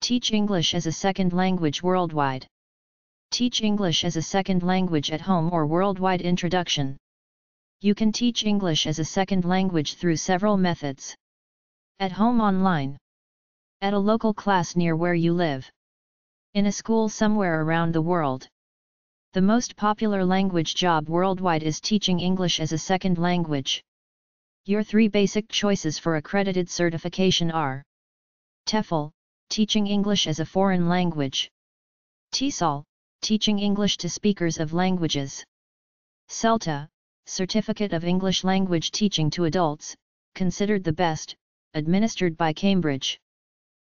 Teach English as a second language worldwide. Teach English as a second language at home or worldwide. Introduction. You can teach English as a second language through several methods. At home, online. At a local class near where you live. In a school somewhere around the world. The most popular language job worldwide is teaching English as a second language. Your three basic choices for accredited certification are TEFL, teaching English as a foreign language. TESOL, teaching English to speakers of languages. CELTA, Certificate of English Language Teaching to Adults, considered the best, administered by Cambridge.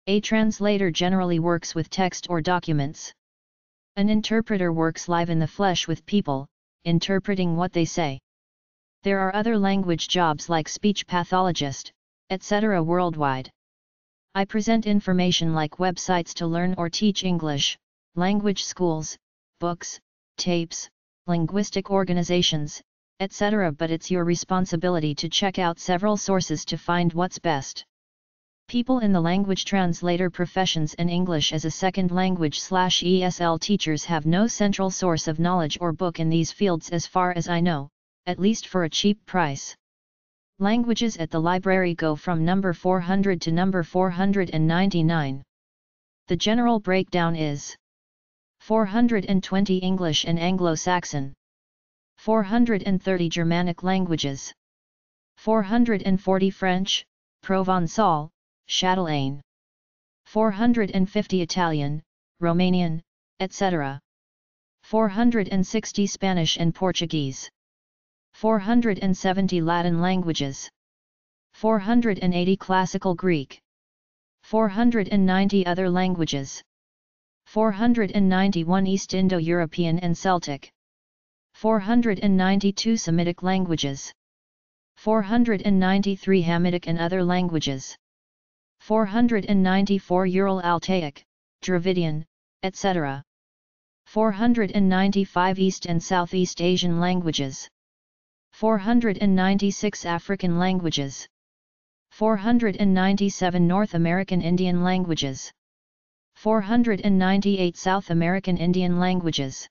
A translator generally works with text or documents. An interpreter works live in the flesh with people, interpreting what they say. There are other language jobs like speech pathologist, etc. worldwide. I present information like websites to learn or teach English, language schools, books, tapes, linguistic organizations, etc. But it's your responsibility to check out several sources to find what's best. People in the language translator professions and English as a second language/ESL teachers have no central source of knowledge or book in these fields as far as I know, at least for a cheap price. Languages at the library go from number 400 to number 499. The general breakdown is 420 English and Anglo-Saxon, 430 Germanic languages, 440 French, Provençal, Catalan, 450 Italian, Romanian, etc. 460 Spanish and Portuguese, 470 Latin languages, 480 Classical Greek, 490 other languages, 491 East Indo-European and Celtic, 492 Semitic languages, 493 Hamitic and other languages, 494 Ural-Altaic, Dravidian, etc. 495 East and Southeast Asian languages, 496 African languages, 497 North American Indian languages, 498 South American Indian languages,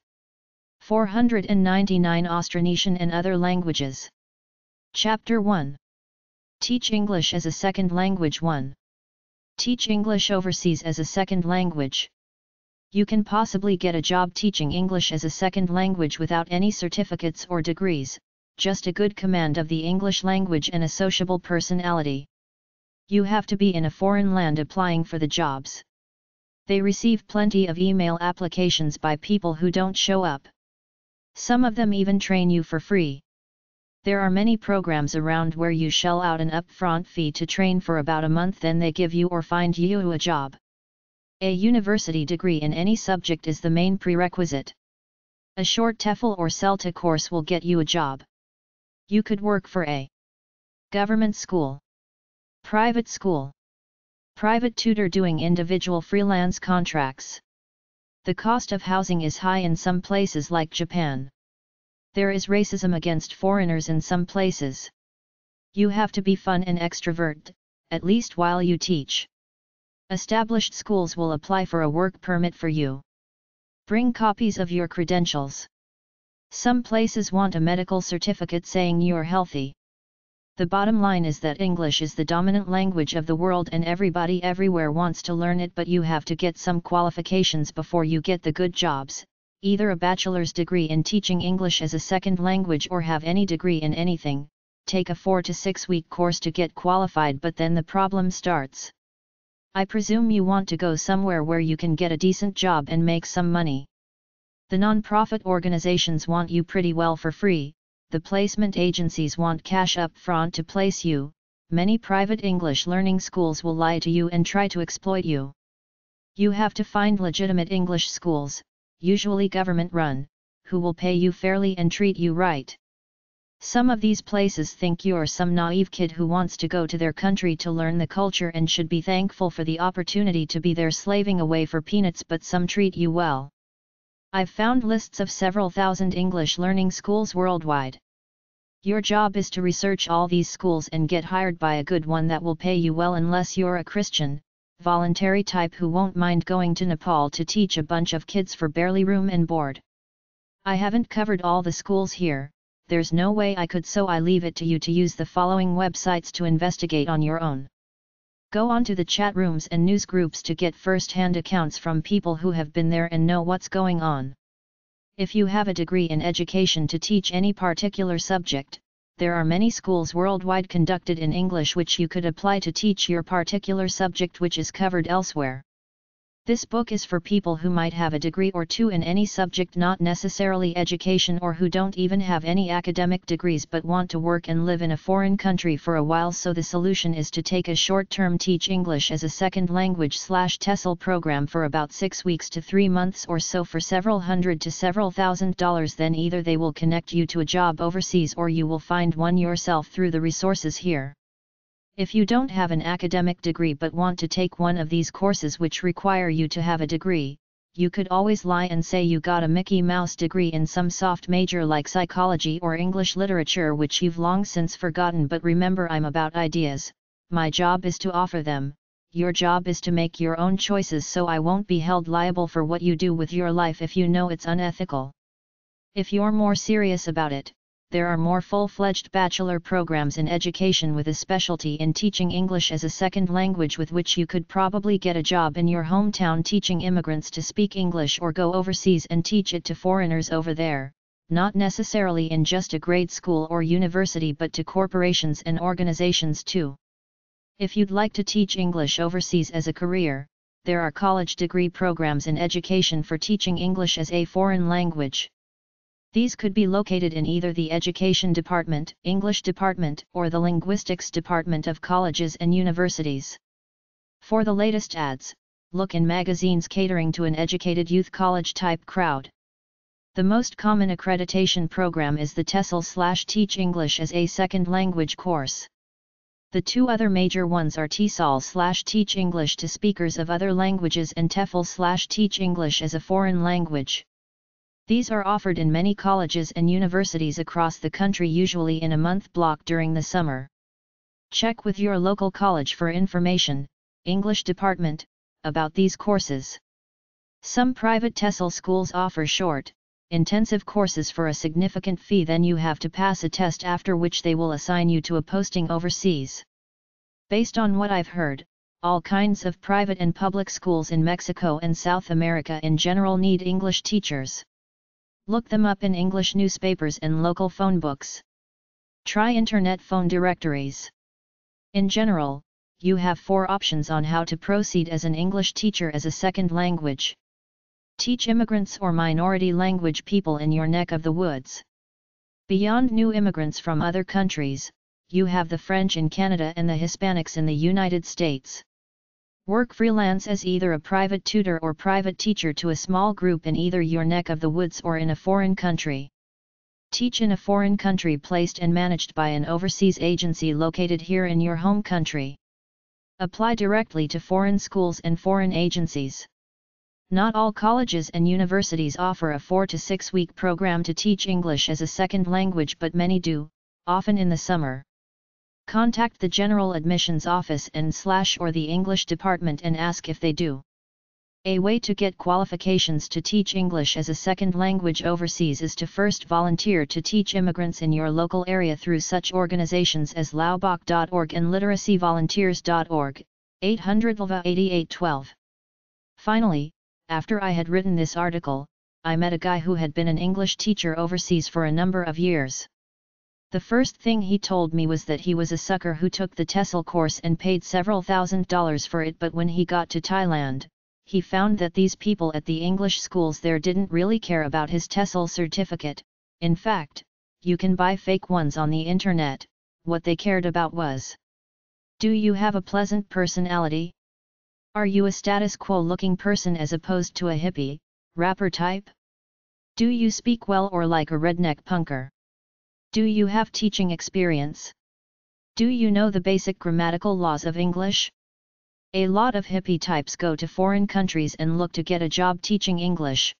499 Austronesian and other languages. Chapter 1. Teach English as a second language. 1. Teach English overseas as a second language. You can possibly get a job teaching English as a second language without any certificates or degrees, just a good command of the English language and a sociable personality. You have to be in a foreign land applying for the jobs. They receive plenty of email applications by people who don't show up. Some of them even train you for free. There are many programs around where you shell out an upfront fee to train for about a month, then they give you or find you a job. A university degree in any subject is the main prerequisite. A short TEFL or CELTA course will get you a job. You could work for a government school, private school, private tutor doing individual freelance contracts. The cost of housing is high in some places like Japan. There is racism against foreigners in some places. You have to be fun and extrovert, at least while you teach. Established schools will apply for a work permit for you. Bring copies of your credentials. Some places want a medical certificate saying you're healthy. The bottom line is that English is the dominant language of the world and everybody everywhere wants to learn it, but you have to get some qualifications before you get the good jobs. Either a bachelor's degree in teaching English as a second language or have any degree in anything, take a 4 to 6 week course to get qualified, but then the problem starts. I presume you want to go somewhere where you can get a decent job and make some money. The non-profit organizations want you pretty well for free, the placement agencies want cash up front to place you, many private English learning schools will lie to you and try to exploit you. You have to find legitimate English schools, usually government-run, who will pay you fairly and treat you right. Some of these places think you're some naive kid who wants to go to their country to learn the culture and should be thankful for the opportunity to be there slaving away for peanuts, but some treat you well. I've found lists of several thousand English learning schools worldwide. Your job is to research all these schools and get hired by a good one that will pay you well, unless you're a Christian, voluntary type who won't mind going to Nepal to teach a bunch of kids for barely room and board. I haven't covered all the schools here, there's no way I could, so I leave it to you to use the following websites to investigate on your own. Go on to the chat rooms and news groups to get first-hand accounts from people who have been there and know what's going on. If you have a degree in education to teach any particular subject, there are many schools worldwide conducted in English which you could apply to teach your particular subject which is covered elsewhere. This book is for people who might have a degree or two in any subject, not necessarily education, or who don't even have any academic degrees but want to work and live in a foreign country for a while. So the solution is to take a short-term Teach English as a Second Language /TESOL program for about 6 weeks to 3 months or so for several hundred to several $1,000s. Then either they will connect you to a job overseas or you will find one yourself through the resources here. If you don't have an academic degree but want to take one of these courses which require you to have a degree, you could always lie and say you got a Mickey Mouse degree in some soft major like psychology or English literature which you've long since forgotten. But remember, I'm about ideas, my job is to offer them, your job is to make your own choices, so I won't be held liable for what you do with your life if you know it's unethical. If you're more serious about it, there are more full-fledged bachelor programs in education with a specialty in teaching English as a second language, with which you could probably get a job in your hometown teaching immigrants to speak English or go overseas and teach it to foreigners over there, not necessarily in just a grade school or university but to corporations and organizations too. If you'd like to teach English overseas as a career, there are college degree programs in education for teaching English as a foreign language. These could be located in either the Education Department, English Department, or the Linguistics Department of colleges and universities. For the latest ads, look in magazines catering to an educated youth college-type crowd. The most common accreditation program is the TESOL/Teach English as a Second Language course. The two other major ones are TESOL/Teach English to speakers of other languages and TEFL/Teach English as a foreign language. These are offered in many colleges and universities across the country, usually in a month block during the summer. Check with your local college for information, English department, about these courses. Some private TESOL schools offer short, intensive courses for a significant fee, then you have to pass a test after which they will assign you to a posting overseas. Based on what I've heard, all kinds of private and public schools in Mexico and South America in general need English teachers. Look them up in English newspapers and local phone books. Try internet phone directories. In general, you have 4 options on how to proceed as an English teacher as a second language. Teach immigrants or minority language people in your neck of the woods. Beyond new immigrants from other countries, you have the French in Canada and the Hispanics in the United States. Work freelance as either a private tutor or private teacher to a small group in either your neck of the woods or in a foreign country. Teach in a foreign country placed and managed by an overseas agency located here in your home country. Apply directly to foreign schools and foreign agencies. Not all colleges and universities offer a 4 to 6 week program to teach English as a second language, but many do, often in the summer. Contact the General Admissions Office and/or the English Department and ask if they do. A way to get qualifications to teach English as a second language overseas is to first volunteer to teach immigrants in your local area through such organizations as laubach.org and literacyvolunteers.org, 800 LVA 8812. Finally, after I had written this article, I met a guy who had been an English teacher overseas for a number of years. The first thing he told me was that he was a sucker who took the TESOL course and paid several $1,000s for it, but when he got to Thailand, he found that these people at the English schools there didn't really care about his TESOL certificate. In fact, you can buy fake ones on the internet. What they cared about was: do you have a pleasant personality? Are you a status quo looking person as opposed to a hippie, rapper type? Do you speak well or like a redneck punker? Do you have teaching experience? Do you know the basic grammatical laws of English? A lot of hippie types go to foreign countries and look to get a job teaching English.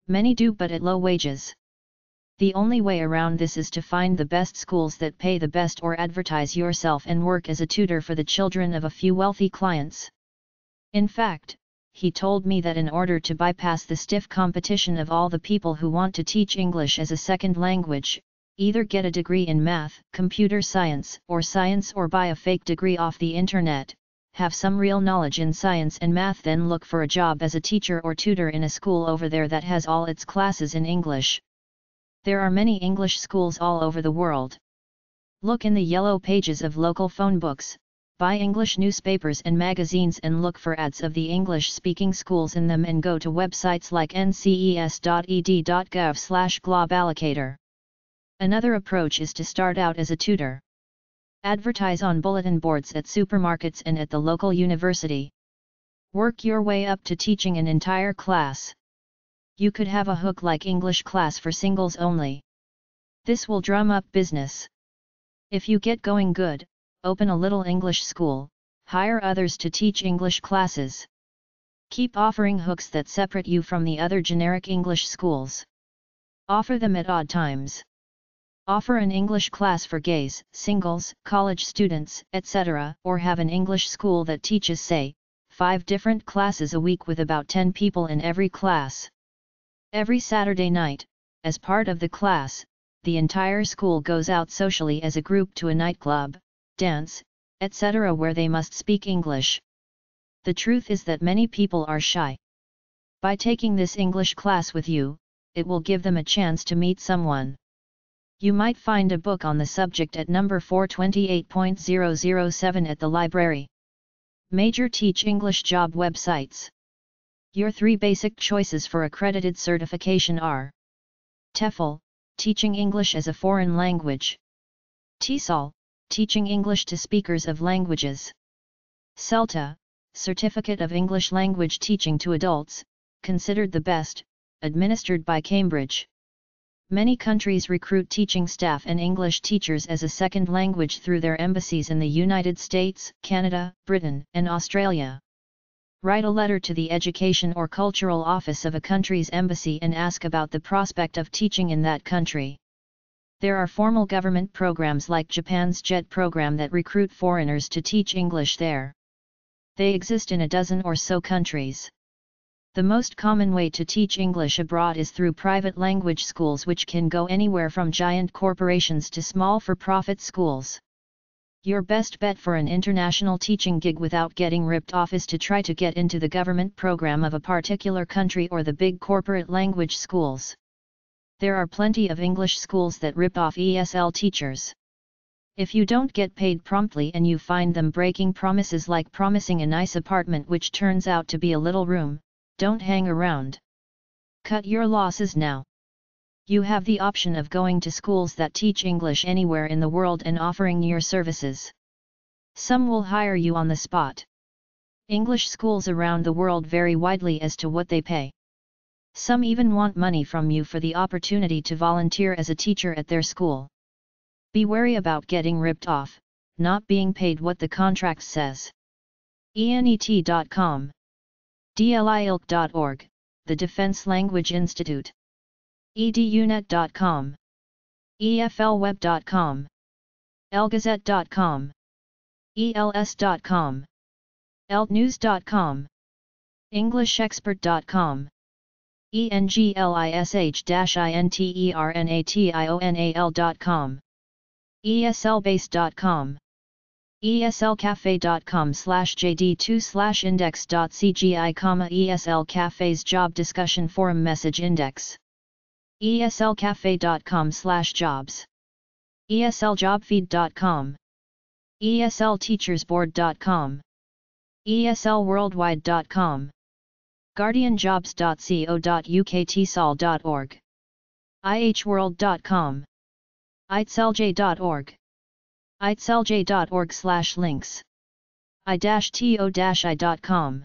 Many do, but at low wages. The only way around this is to find the best schools that pay the best or advertise yourself and work as a tutor for the children of a few wealthy clients. In fact, he told me that in order to bypass the stiff competition of all the people who want to teach English as a second language, either get a degree in math, computer science, or buy a fake degree off the internet, have some real knowledge in science and math, then look for a job as a teacher or tutor in a school over there that has all its classes in English. There are many English schools all over the world. Look in the yellow pages of local phone books, buy English newspapers and magazines and look for ads of the English-speaking schools in them, and go to websites like nces.ed.gov/globallocator. Another approach is to start out as a tutor. Advertise on bulletin boards at supermarkets and at the local university. Work your way up to teaching an entire class. You could have a hook-like English class for singles only. This will drum up business. If you get going good, open a little English school, hire others to teach English classes. Keep offering hooks that separate you from the other generic English schools. Offer them at odd times. Offer an English class for gays, singles, college students, etc., or have an English school that teaches, say, 5 different classes a week with about 10 people in every class. Every Saturday night, as part of the class, the entire school goes out socially as a group to a nightclub, dance, etc., where they must speak English. The truth is that many people are shy. By taking this English class with you, it will give them a chance to meet someone. You might find a book on the subject at number 428.007 at the library. Major Teach English job websites. Your 3 basic choices for accredited certification are TEFL, Teaching English as a Foreign Language. TESOL, Teaching English to Speakers of Languages. CELTA, Certificate of English Language Teaching to Adults, considered the best, administered by Cambridge. Many countries recruit teaching staff and English teachers as a second language through their embassies in the United States, Canada, Britain, and Australia. Write a letter to the Education or Cultural Office of a country's embassy and ask about the prospect of teaching in that country. There are formal government programs like Japan's JET program that recruit foreigners to teach English there. They exist in a dozen or so countries. The most common way to teach English abroad is through private language schools, which can go anywhere from giant corporations to small for-profit schools. Your best bet for an international teaching gig without getting ripped off is to try to get into the government program of a particular country or the big corporate language schools. There are plenty of English schools that rip off ESL teachers. If you don't get paid promptly and you find them breaking promises, like promising a nice apartment which turns out to be a little room, don't hang around. Cut your losses now. You have the option of going to schools that teach English anywhere in the world and offering your services. Some will hire you on the spot. English schools around the world vary widely as to what they pay. Some even want money from you for the opportunity to volunteer as a teacher at their school. Be wary about getting ripped off, not being paid what the contract says. ENET.com, DLILC.org, the Defense Language Institute. EDUNet.com, EFLweb.com, ELGazette.com, ELS.com, ELTnews.com, EnglishExpert.com, ENGLISH-INTERNATIONAL.com, ESLbase.com, ESLcafe.com/JD2/index.cgi, ESL Cafe's Job Discussion Forum Message Index, ESLcafe.com/jobs, ESLjobfeed.com, ESLteachersboard.com, ESLworldwide.com, guardianjobs.co.uk, tsol.org, ihworld.com, itselj.org, itselj.org/links, i-to-i.com,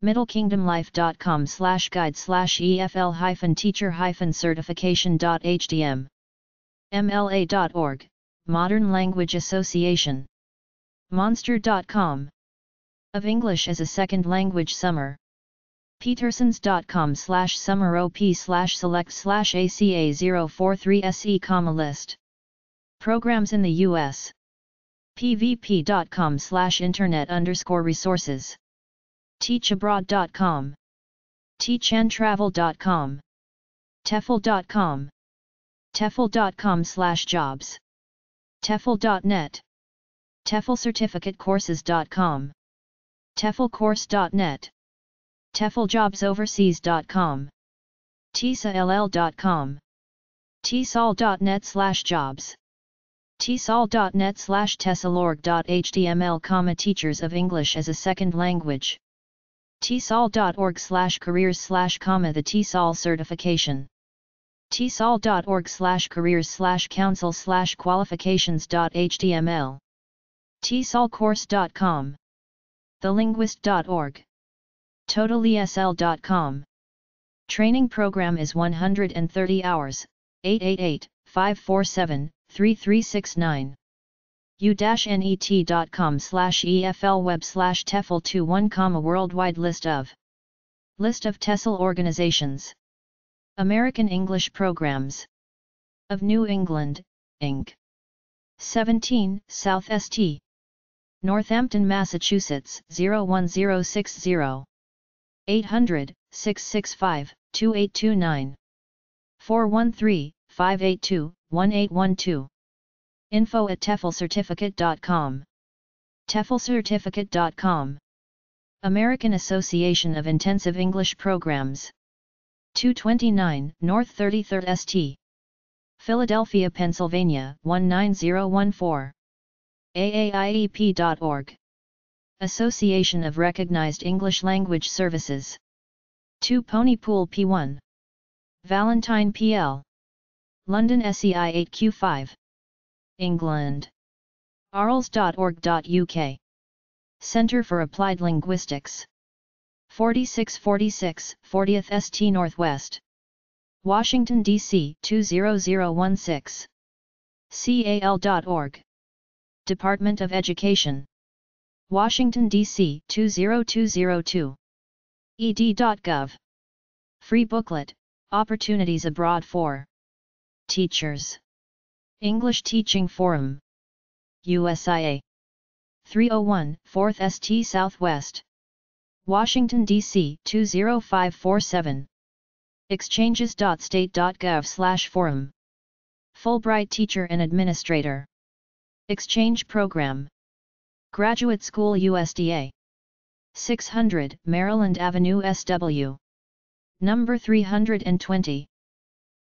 middlekingdom-life.com/guide/EFL-teacher-certification.htm, mla.org, Modern Language Association, monster.com, Of English as a Second Language Summer, petersons.com/summerop/select/ACA043SE, list. Programs in the U.S. pvp.com/internet_resources teachabroad.com, teachandtravel.com, tefl.com, tefl.com/jobs, tefl.net, teflcertificatecourses.com, teflcourse.net, tefljobsoverseas.com, tsall.com, tsall.net/jobs, tsall.net/tessalorg.html, teachers of English as a second language, tsall.org/careers/ the tsall certification, tsall.org/careers/council/qualifications.html, tsallcourse.com, thelinguist.org, totalesl.com. Training program is 130 hours, 888-547-3369. u-net.com/eflweb/tefl21, worldwide list of TESOL organizations. American English programs. Of New England, Inc. 17, South St. Northampton, Massachusetts 01060. 800-665-2829. 413-582-1812. info@teflcertificate.com. teflcertificate.com. American Association of Intensive English Programs. 229 North 33rd St. Philadelphia, Pennsylvania 19014. AAIEP.org. Association of Recognized English Language Services. 2 Ponypool P1. Valentine PL. London SEI 8Q5. England. arles.org.uk. Centre for Applied Linguistics. 4646 40th St. Northwest. Washington, D.C. 20016. cal.org. Department of Education. Washington, D.C. 20202. ed.gov. Free booklet, Opportunities Abroad for Teachers. English Teaching Forum. USIA. 301 4th St. Southwest. Washington, D.C. 20547. exchanges.state.gov/forum. Fulbright Teacher and Administrator. Exchange Program. Graduate School USDA. 600 Maryland Avenue SW. Number 320.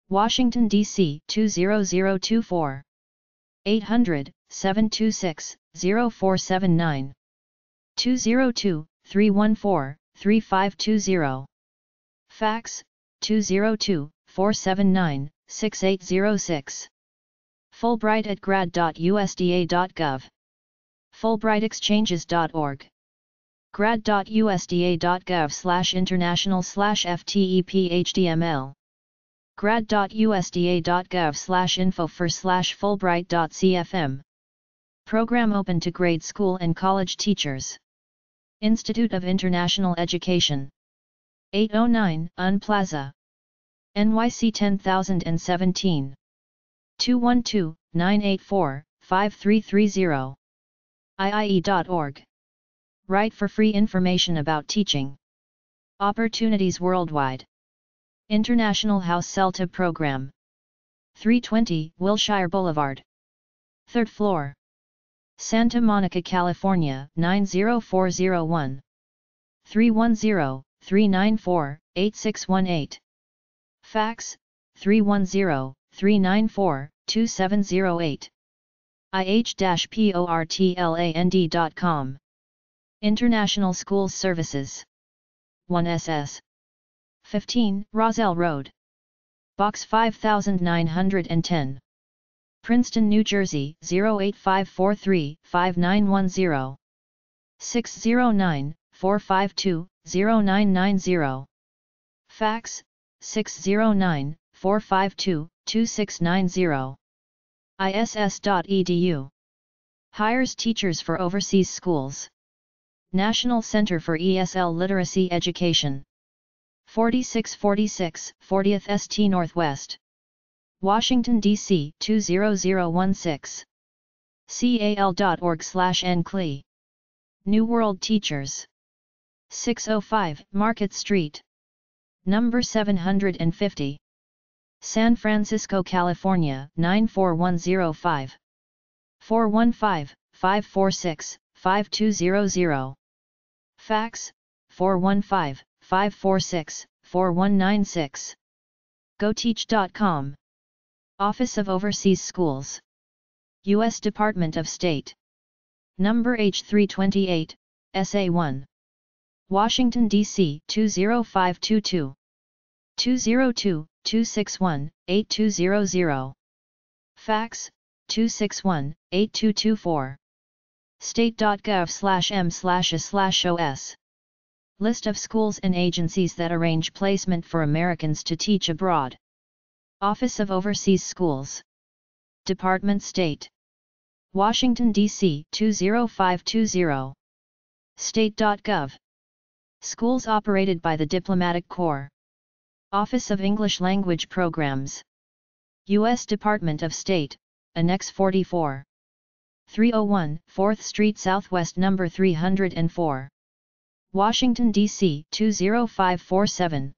Washington, D.C. 20024. 800-726-0479. 202-314-3520. Fax, 202-479-6806. Fulbright@grad.usda.gov. Fulbrightexchanges.org. grad.usda.gov/international/ftep/html. grad.usda.gov/info/fulbright.cfm. Program open to grade school and college teachers. Institute of International Education. 809 UN Plaza. NYC 10017. 212-984-5330. IIE.org. Write for free information about teaching opportunities worldwide. International House CELTA Program. 320 Wilshire Boulevard. 3rd floor. Santa Monica, California 90401. 310-394-8618. Fax, 310-394-2708. ih-portland.com. International Schools Services. 1SS. 15 Roselle Road. Box 5910. Princeton, New Jersey 08543-5910. 609-452-0990. Fax, 609-452-2690. iss.edu. Hires teachers for overseas schools. National Center for ESL Literacy Education. 4646 40th St. Northwest. Washington, D.C. 20016. cal.org/NCLE. New World Teachers. 605 Market Street, number 750, San Francisco, California 94105. 415-546-5200. Fax, 415-546-4196. GoTeach.com. Office of Overseas Schools, U.S. Department of State. Number H328, SA1. Washington, D.C. 20522. 202-261-8200. Fax, 261-8224. State.gov/m/a/os. List of schools and agencies that arrange placement for Americans to teach abroad. Office of Overseas Schools, Department State. Washington, D.C. 20520. State.gov. Schools operated by the Diplomatic Corps. Office of English Language Programs, U.S. Department of State, Annex 44. 301 4th Street Southwest No. 304. Washington, D.C. 20547.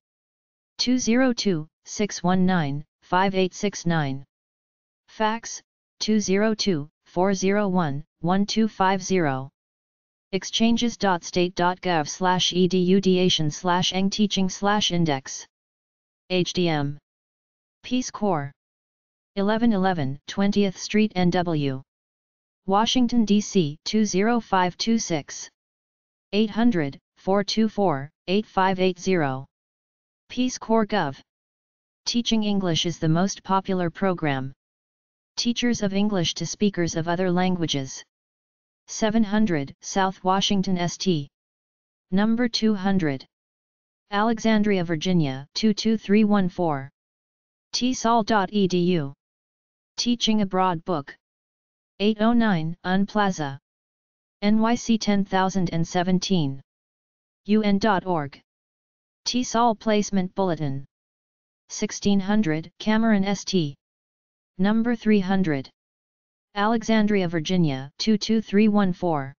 202-619-5869. Fax, 202-401-1250. Exchanges.state.gov/edudation/engteaching/index. HDM. Peace Corps. 1111 20th Street NW. Washington, D.C. 20526. 800-424-8580. Peace Corps Gov. Teaching English is the most popular program. Teachers of English to speakers of other languages. 700 South Washington St. Number 200. Alexandria, Virginia 22314. tsol.edu. Teaching Abroad Book. 809 UN Plaza. NYC 10017. UN.org. TESOL Placement Bulletin. 1600 Cameron St. Number 300. Alexandria, Virginia 22314.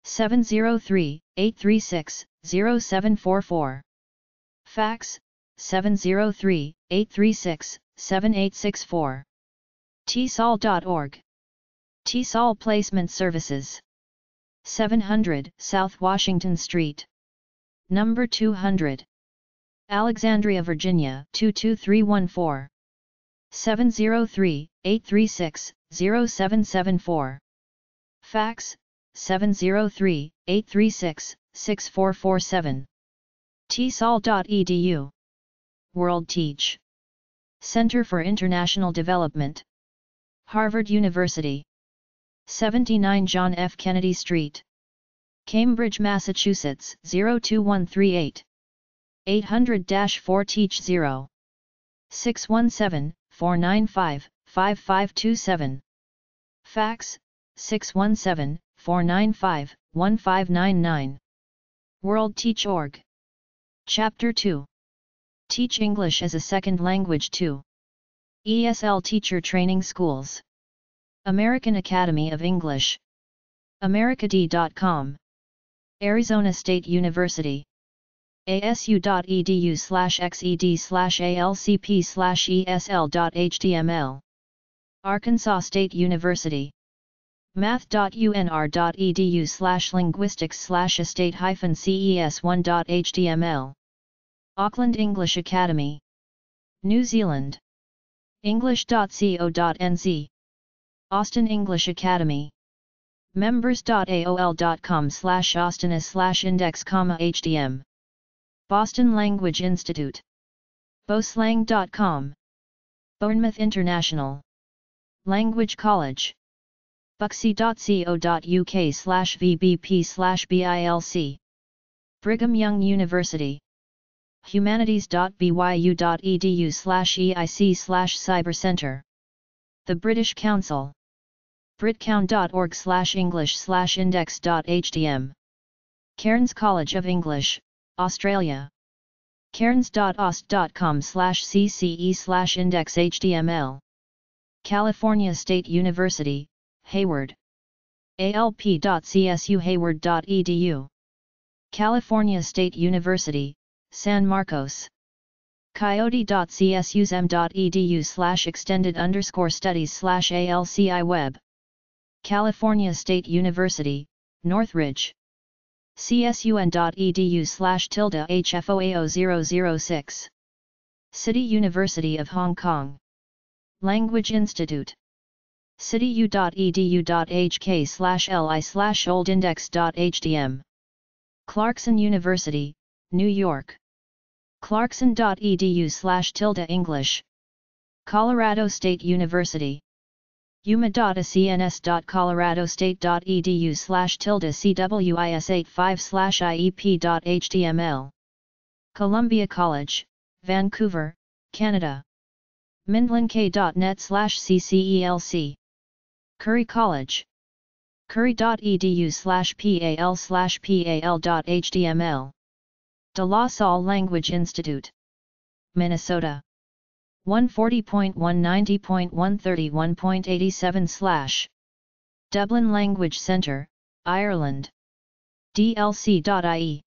703-836-0744. Fax, 703-836-7864. tsol.org. TESOL Placement Services. 700 South Washington Street. Number 200. Alexandria, Virginia 22314. 703-836-0774. Fax, 703-836-6447. tsol.edu. World Teach. Center for International Development. Harvard University. 79 John F. Kennedy Street. Cambridge, Massachusetts 02138. 800-4TEACH 617-495-5527. Fax, 617-495-1599. WorldTeach.org. Chapter 2. Teach English as a Second Language 2. ESL Teacher Training Schools. American Academy of English. americad.com. Arizona State University. asu.edu/xed/alcp/esl.html. Arkansas State University. math.unr.edu/linguistics/estate-ces1.html. Auckland English Academy. New Zealand. English.co.nz. Austin English Academy. members.aol.com/austinus/index,htm. Boston Language Institute. boslang.com. Bournemouth International. Language College. buxy.co.uk/vbp/bilc. Brigham Young University. humanities.byu.edu/eic/cybercenter. The British Council. britcount.org/english/index.htm. Cairns College of English, Australia. cairns.aust.com/cce/index.html. California State University, Hayward. alp.csuhayward.edu. California State University, San Marcos. coyote.csusm.edu/extended_studies/ALCI web. California State University, Northridge. csun.edu/HFOAO006. City University of Hong Kong. Language Institute. cityU.edu.hk/li/oldindex.hdm. Clarkson University, New York. clarkson.edu/English. Colorado State University. yuma.cns.colorado.state.edu/CWIS85/IEP.html. Columbia College, Vancouver, Canada. mindlandk.net/CCELC. Curry College. curry.edu/PAL/PAL.html. De La Salle Language Institute. Minnesota. 140.190.131.87/. Dublin Language Centre, Ireland. dlc.ie.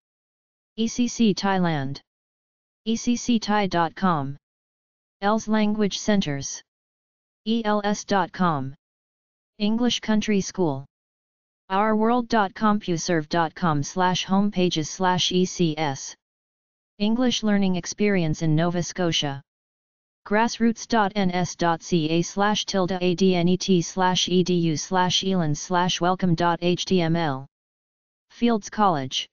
ECC Thailand. eccthai.com. ELS Language Centres. els.com. English Country School. ourworld.compuserve.com/homepages/ECS. English Learning Experience in Nova Scotia. grassroots.ns.ca/adnet/edu/elands/welcome.html. Fields College.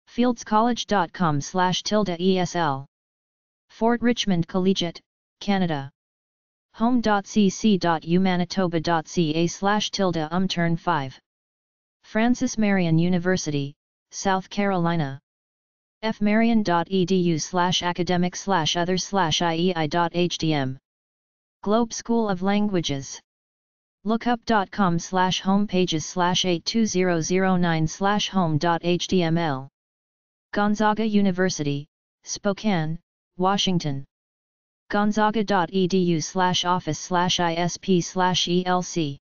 fieldscollege.com/ESL. Fort Richmond Collegiate, Canada. home.cc.umanitoba.ca/turn 5. Francis Marion University, South Carolina. fmarion.edu/academic/other/iei.hdm. Globe School of Languages. lookup.com/homepages/82009/home.html. Gonzaga University, Spokane, Washington. gonzaga.edu/office/isp/elc.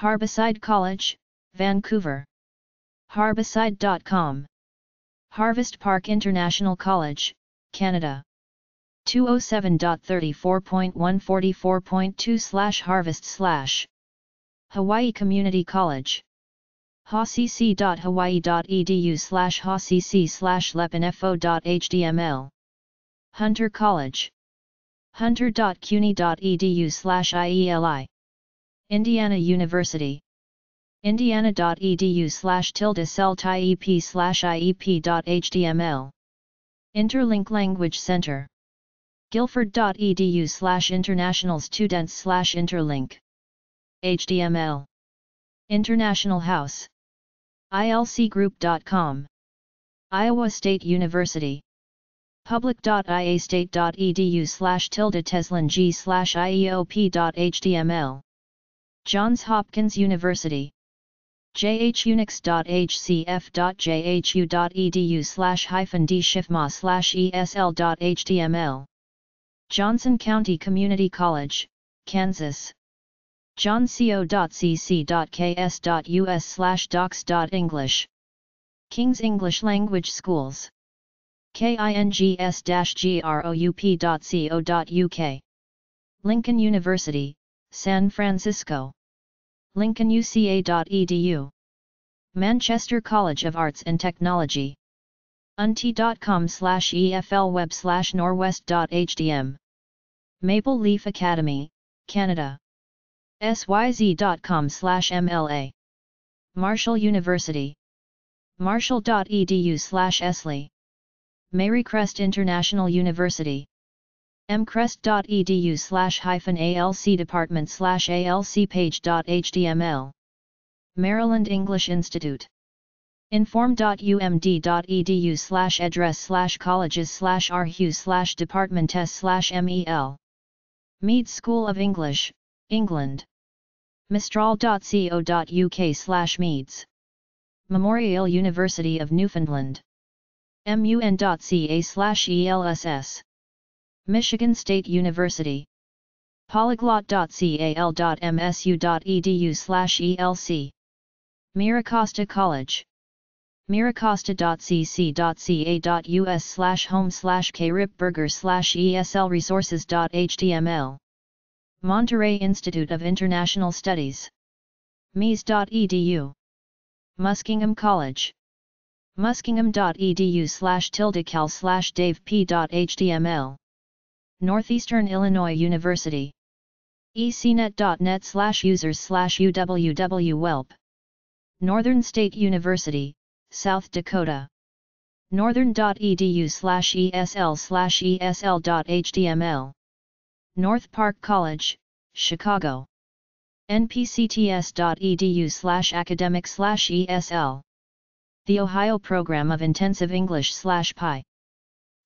Harbiside College, Vancouver. harbiside.com. Harvest Park International College, Canada. 207.34.144.2/harvest/. Hawaii Community College. hacc.hawaii.edu/hacc/lepinfo.html. Hunter College. hunter.cuny.edu/ieli. Indiana University. indiana.edu/celtiep/iep.html. Interlink Language Center. guilford.edu/international students/interlink. html. International House. ilcgroup.com. Iowa State University. public.ia/state.edu/TESLAN-G/IEOP.html. Johns Hopkins University. jhunix.hcf.jehu.edu/-d-shifma/esl.html. Johnson County Community College, Kansas. johnco.cc.ks.us/docs.english. King's English Language Schools. kings-group.co.uk. Lincoln University, San Francisco. lincolnuca.edu. Manchester College of Arts and Technology. unti.com/eflweb/norwest.hdm. Maple Leaf Academy, Canada. syz.com/mla. Marshall University. marshall.edu/esley. Marycrest International University. mcrest.edu/-alc department/alcpage.html. Maryland English Institute. inform.umd.edu/address/colleges/arhus/departments/mel. Mead School of English, England. mistral.co.uk/meads. Memorial University of Newfoundland. mun.ca/elss. Michigan State University. polyglot.cal.msu.edu/elc. Miracosta College. miracasta.cc.ca.us/home/kripburger/eslresources.html. Monterey Institute of International Studies. mies.edu. Muskingum College. muskingum.edu/tildecal/davep.html. Northeastern Illinois University. ecnet.net/users/uwwwelp. Northern State University, South Dakota. northern.edu/esl/esl.html. North Park College, Chicago. npcts.edu/academic/esl. The Ohio Program of Intensive English/PI.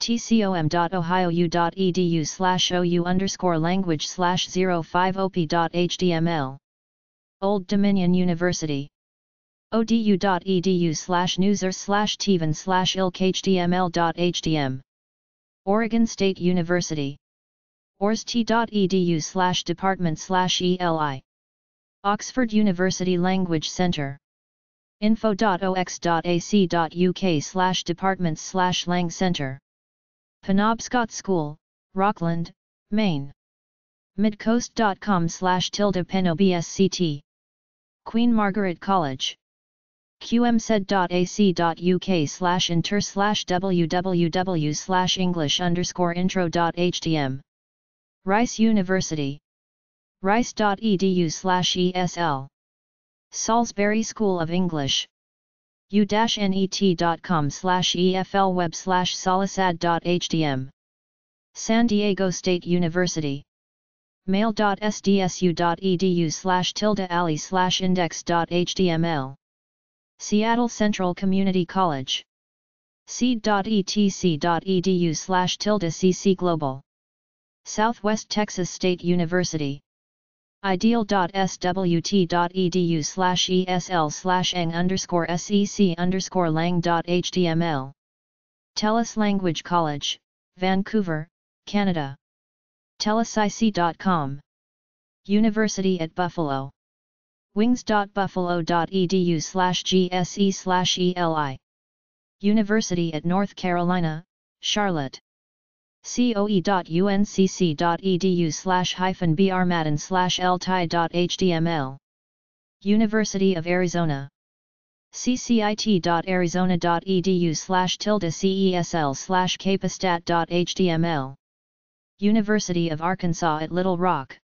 tcom.ohio.edu/ou_language/050p.html. Old Dominion University. odu.edu/newsers/tevan/ilk.html.htm. Oregon State University. orst.edu/department/eli. Oxford University Language Centre. info.ox.ac.uk/departments/lang centre. Penobscot School, Rockland, Maine. midcoast.com/penobsct. Queen Margaret College. qmsed.ac.uk/inter/www/english_intro.htm. Rice University. rice.edu/esl. Salisbury School of English. u-net.com/eflweb/solisad.htm. San Diego State University. mail.sdsu.edu/tilde-ali/index.html. Seattle Central Community College. seed.etc.edu/tilde-cc Global. Southwest Texas State University. ideal.swt.edu/esl/eng_sec_lang.html. TELUS Language College, Vancouver, Canada. telusic.com. University at Buffalo. wings.buffalo.edu/gse/eli. University at North Carolina, Charlotte. coe.uncc.edu/brmadden/lti.html. University of Arizona. ccit.arizona.edu/cesl/capistat.html. University of Arkansas at Little Rock.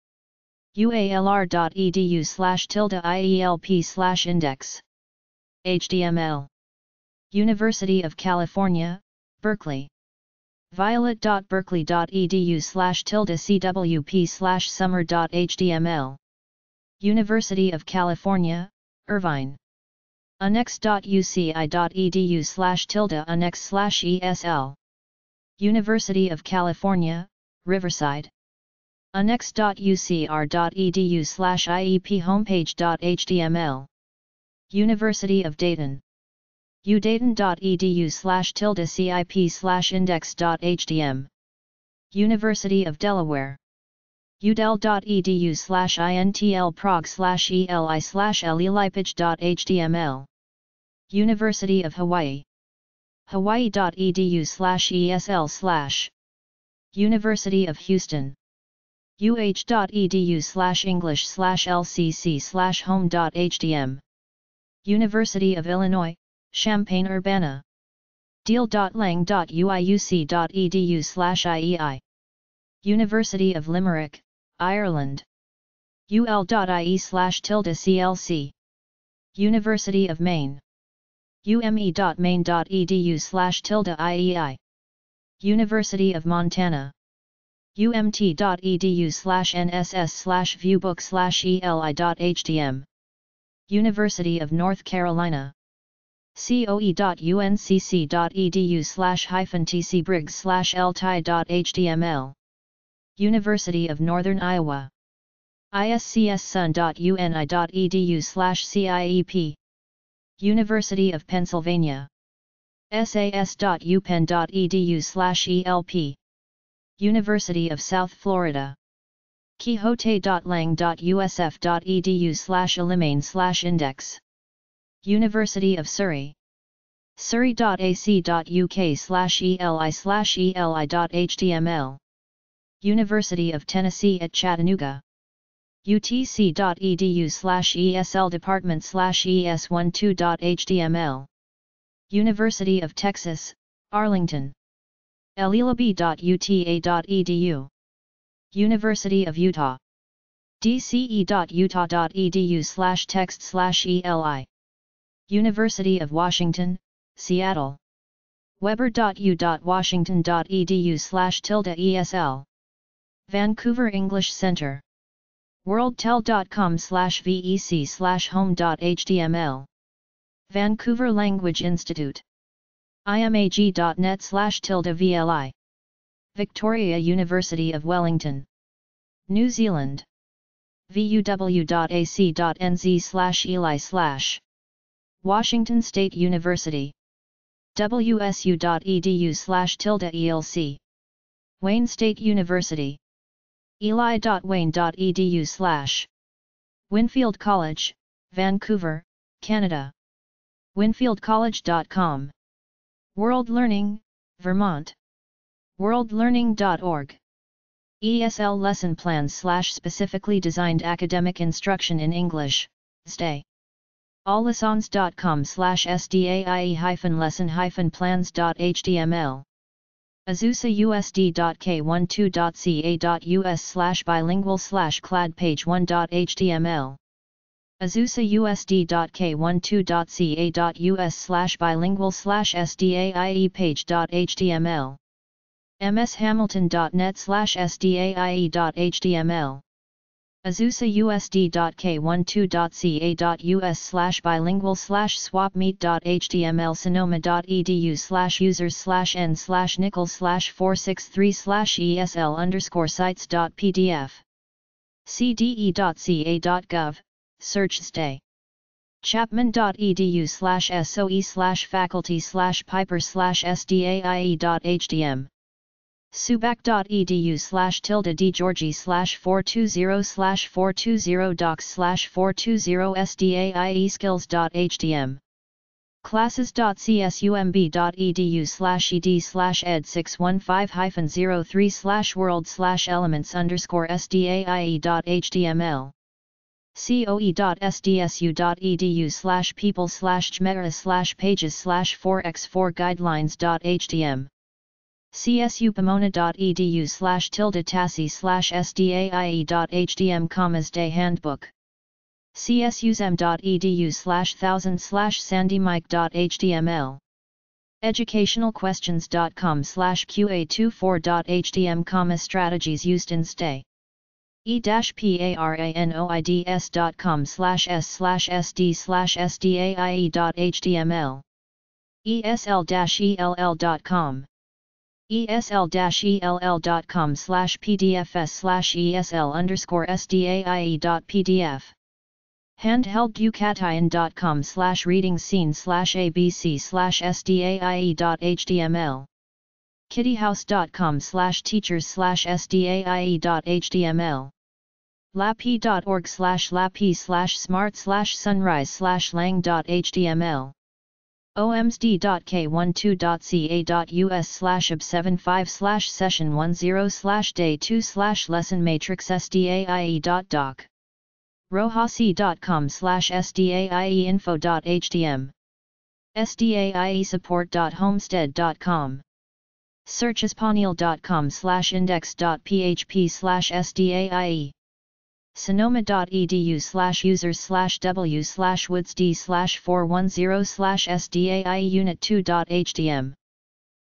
ualr.edu/IELP/index. html. University of California, Berkeley. violet.berkeley.edu/cwp/summer.html. University of California, Irvine. annex.uci.edu/annex/esl. University of California, Riverside. annex.ucr.edu/iep homepage.html. University of Dayton. udayton.edu/tilde-cip/index.htm. University of Delaware. udel.edu/intlprog/eli/elilipage.html. University of Hawaii. hawaii.edu/esl/. University of Houston. uh.edu/english/lcc/home.htm. University of Illinois, Champaign-Urbana. deal.lang.uiuc.edu/iei. University of Limerick, Ireland. ul.ie/clc. University of Maine. ume.maine.edu/iei. University of Montana. umt.edu/nss/viewbook/eli.htm. University of North Carolina. coe.uncc.edu/-tcbriggs/lti.html. University of Northern Iowa. iscssun.uni.edu/ciep. University of Pennsylvania. sas.upenn.edu/elp. University of South Florida. quixote.lang.usf.edu/elimain/index. University of Surrey. surrey.ac.uk/eli/eli.html University of Tennessee at Chattanooga utc.edu/esl department/es12.html University of Texas, Arlington lelb.uta.edu University of Utah dce.utah.edu/text/eli University of Washington, Seattle weber.u.washington.edu/ESL Vancouver English Center worldtel.com/vec/home.html Vancouver Language Institute imag.net/VLI Victoria University of Wellington New Zealand vuw.ac.nz/eli/ Washington State University wsu.edu/elc Wayne State University eli.wayne.edu/ Winfield College, Vancouver, Canada winfieldcollege.com World Learning, Vermont worldlearning.org ESL lesson plans / specifically designed academic instruction in English, STAY allessons.com/sdaie-lesson-plans.html azusausd.k12.ca.us/bilingual/cladpage1.html azusausd.k12.ca.us/bilingual/sdaie-page.html mshamilton.net/sdaie.html azusausd.k12.ca.us/bilingual/swapmeet.html sonoma.edu/n/nickel/463/esl_sites.pdf cde.ca.gov search stay chapman.edu/soe/faculty/piper/sdaie.htm subac.edu/tilde/dgeorgi/420docs/420sdaie-skills.htm classes.csumb.edu/ed/ed615-03/world/elements_sdaie.html coe.sdsu.edu/people/chmera/pages/4x4 guidelines.htm csu.pomona.edu/tilde-tassi/sdaie.htm day handbook csuzem.edu/1000/sandymike.html educationalquestions.com/qa24.htm strategies used in stay e-paranoids.com/s/sd/sdaie.html esl-ell.com esl-ell.com/pdfs/esl_sdaie.pdf handhelducatine.com/readingscene/abc/sdaie.html kittyhouse.com/teachers/sdaie.html lapi.org/lapi/smart/sunrise/lang.html omsd.k12.ca.us/75/session10/day2/lesson matrix sdaie.doc rohasi.com/sdaie-info.htm sdaie-support.homestead.com searchespanil.com/index.php/sdaie sonoma.edu/users/w/woodsd/410/sdaie unit2.htm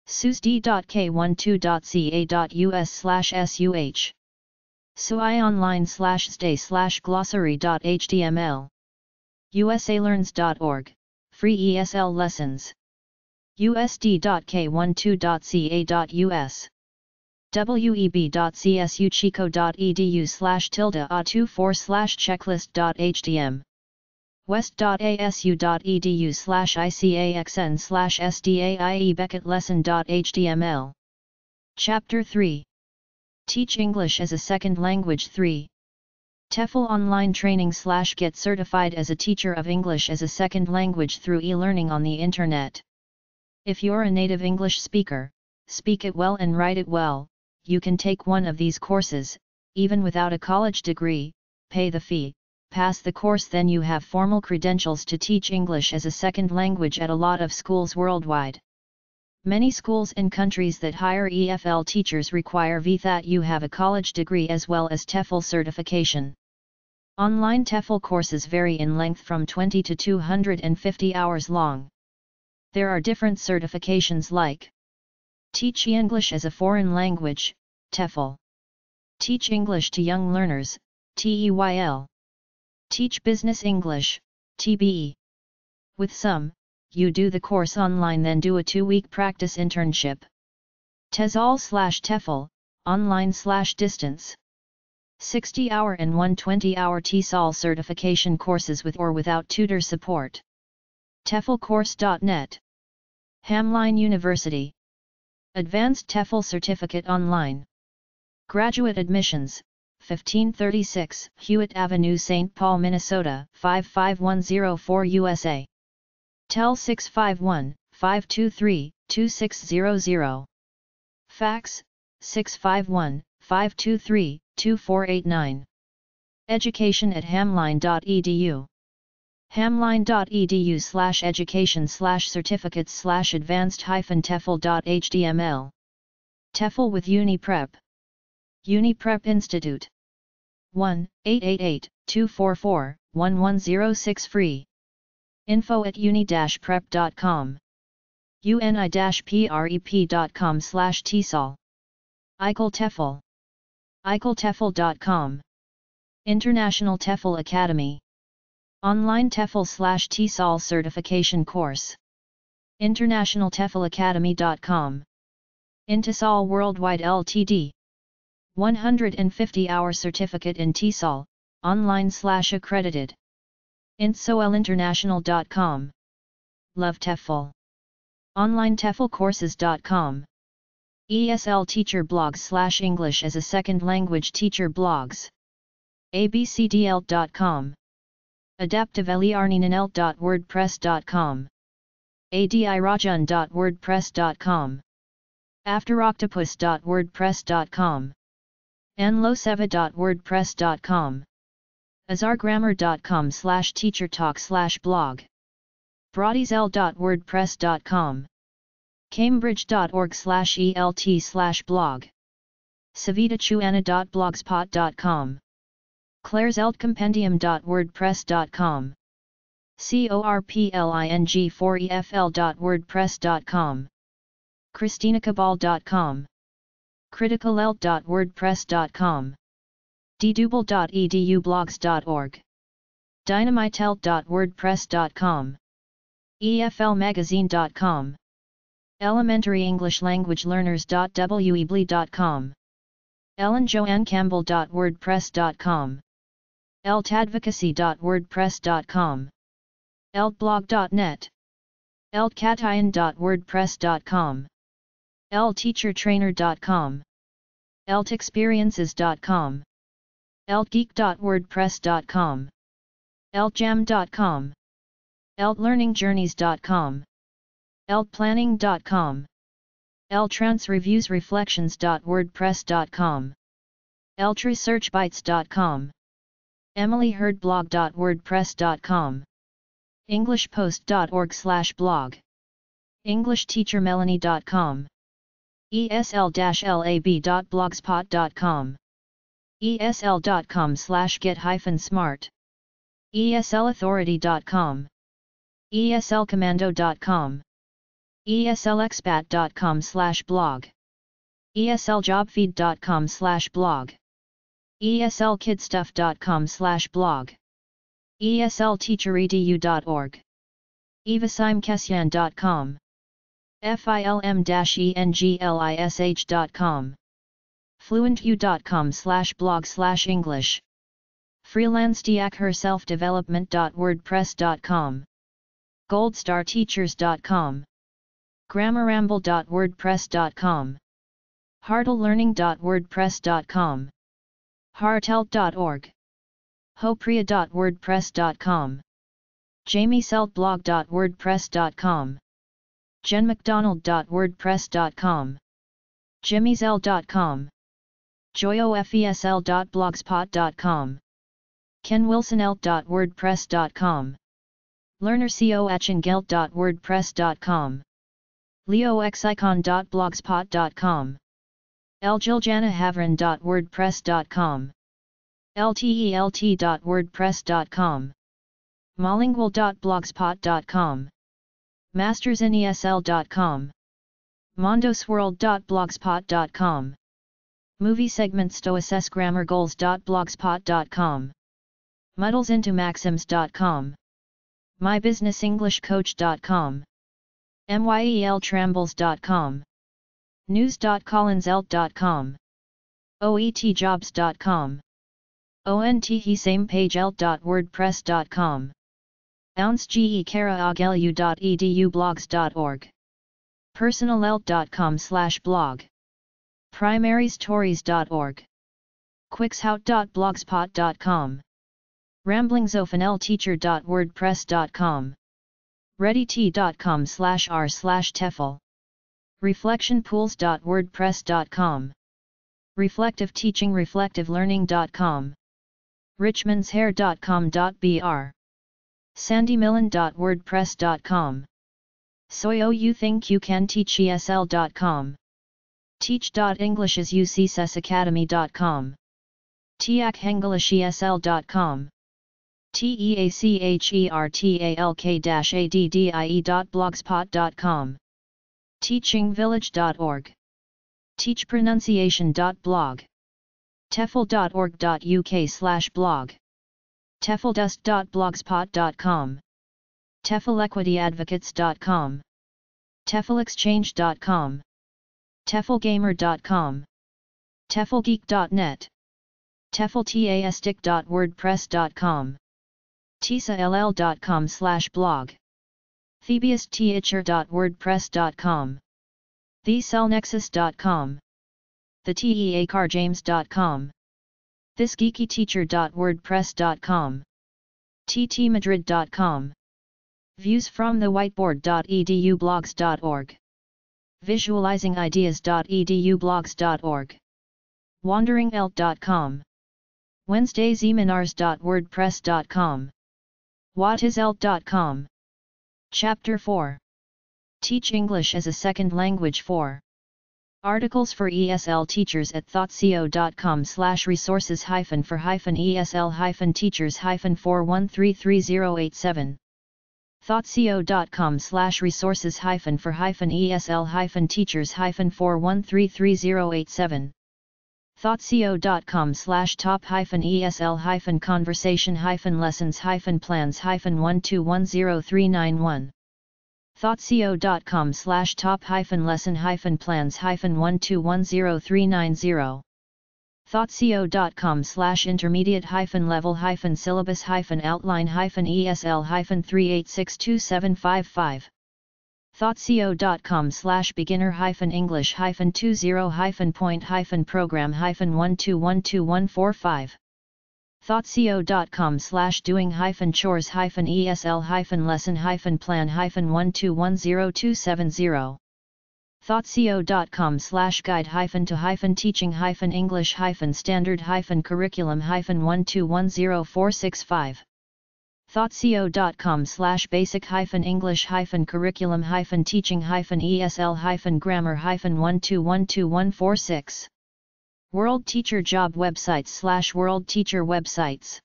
susd.k12.ca.us/suh suionline/stay/glossary.html usalearns.org free ESL lessons usd.k12.ca.us web.csuchico.edu/tilde-a24/checklist.htm west.asu.edu/icaxn/sdaie beckett-lesson.html Chapter 3 Teach English as a Second Language 3 TEFL Online Training / Get Certified as a Teacher of English as a Second Language through e-learning on the Internet If you're a native English speaker, speak it well and write it well, you can take one of these courses, even without a college degree, pay the fee, pass the course, then you have formal credentials to teach English as a second language at a lot of schools worldwide. Many schools in countries that hire EFL teachers require that you have a college degree as well as TEFL certification. Online TEFL courses vary in length from 20 to 250 hours long. There are different certifications like Teach English as a Foreign Language, TEFL. Teach English to Young Learners, TEYL. Teach Business English, TBE. With some, you do the course online then do a 2-week practice internship. TESOL/TEFL, online/distance. 60-hour and 120-hour TESOL certification courses with or without tutor support. TEFLcourse.net. Hamline University. Advanced TEFL Certificate Online. Graduate admissions, 1536 Hewitt Avenue, St. Paul, Minnesota, 55104 USA. Tel 651-523-2600. Fax, 651-523-2489. Education@hamline.edu. hamline.edu/education/certificates/advanced-tefl.html. TEFL with UniPrep. UniPrep Institute. 1-888-244-1106 free. info@uni-prep.com. uni-prep.com/TESOL. Eichel TEFL. eicheltefl.com. International TEFL Academy. Online TEFL/TESOL certification course. internationalteflacademy.com. Intisol Worldwide Ltd. 150-hour certificate in TESOL, online/accredited. intsolinternational.com. Love TEFL. Online TEFLcourses.com. ESL Teacher Blogs /English as a Second Language Teacher Blogs. abcdl.com. adaptivellarninanelt.wordpress.com. adirajun.wordpress.com. afteroctopus.wordpress.com. nloseva.wordpress.com. azargrammar.com/teachertalk/blog. broadysl.wordpress.com. cambridge.org/elt/blog. savitachuana.blogspot.com. claireseltcompendium.wordpress.com. corpling4efl.wordpress.com. christinacabal.com. criticalelt.wordpress.com. ddouble.edublogs.org. dynamitelt.wordpress.com. eflmagazine.com. elementaryenglishllanguagelearners.weebly.com. ellenjoannecampbell.wordpress.com. eltadvocacy.wordpress.com. eltblog.net. eltkatayan.wordpress.com. elteachertrainer.com. eltexperiences.com. eltgeek.wordpress.com. eltjam.com. eltlearningjourneys.com. eltplanning.com. eltransreviewsreflections.wordpress.com. eltresearchbytes.com. emilyheardblog.wordpress.com. englishpost.org/blog. englishteachermelanie.com. esl-lab.blogspot.com. esl.com/get-smart. eslauthority.com. eslcommando.com. eslexpat.com/blog. esljobfeed.com/blog. eslkidstuff.com/blog. eslteacheredu.org. evasimkesyan.com. film-english.com. fluentu.com/blog/English. freelancediacherselfdevelopment.wordpress.com. goldstarteachers.com. grammaramble.wordpress.com. hartlelearning.wordpress.com. hartelt.org. hopriya.wordpress.com. jamieseltblog.wordpress.com. jenmcdonald.wordpress.com, jimmysl.com, joyofesl.blogspot.com, kenwilsonl.wordpress.com, lernercoachengelt.wordpress.com, leoxicon.blogspot.com, ljiljanahavran.wordpress.com, ltelt.wordpress.com, molingual.blogspot.com, mastersinesl.com, mondosworld.blogspot.com, moviesegmentsstoassessgrammargoals.blogspot.com, muddlesintomaxims.com, mybusinessenglishcoach.com, myeltrambles.com, news.collinselt.com, oetjobs.com, onthesamepagelt.wordpress.com, ouncegekaraagelu.edublogs.org, personalelt.com/blog, primarystories.org, quickshout.blogspot.com, ramblingsofanlteacher.wordpress.com, readyt.com/r/TEFL, reflectionpools.wordpress.com, reflectiveteaching-reflectivelearning.com, richmondshair.com.br, sandymillen.wordpress.com, soyouthinkyoucanteachesl.com, teach.englishasuccessacademy.com, tiakhengilishesl.com, teachertalk-addie.blogspot.com, teachingvillage.org, teachpronunciation.blog, tefl.org.uk/blog, tefldust.blogspot.com, teflequityadvocates.com, teflexchange.com, teflgamer.com, teflgeek.net, tefltastick.wordpress.com, tsall.com/blog, thebiasteacher.wordpress.com, thecellnexus.com, theteacarjames.com, thisgeekyteacher.wordpress.com, ttmadrid.com, viewsfromthewhiteboard.edublogs.org, visualizingideas.edublogs.org, wanderingelt.com, wednesdayseminars.wordpress.com, whatiselt.com. Chapter 4. Teach English as a Second Language 4. Articles for ESL teachers at thoughtco.com/resources-for-teachers-4133087. thoughtco.com/resources-for-teachers-4133087. thoughtco.com/top-esl-lessons-plans-1210391. thoughtco.com/top-lesson-plans-1210390. thoughtco.com/intermediate-level-outline-ESL-3862755. thoughtco.com/beginner-English-20.point-program-1212145. thoughtco.com/doing-chores-ESL-lesson-plan-1210270. thoughtco.com/guide-to-teaching-English-standard-curriculum-1210465. thoughtco.com/basic-English-curriculum-teaching-ESL-grammar-1212146. World Teacher Job Websites/World Teacher Websites.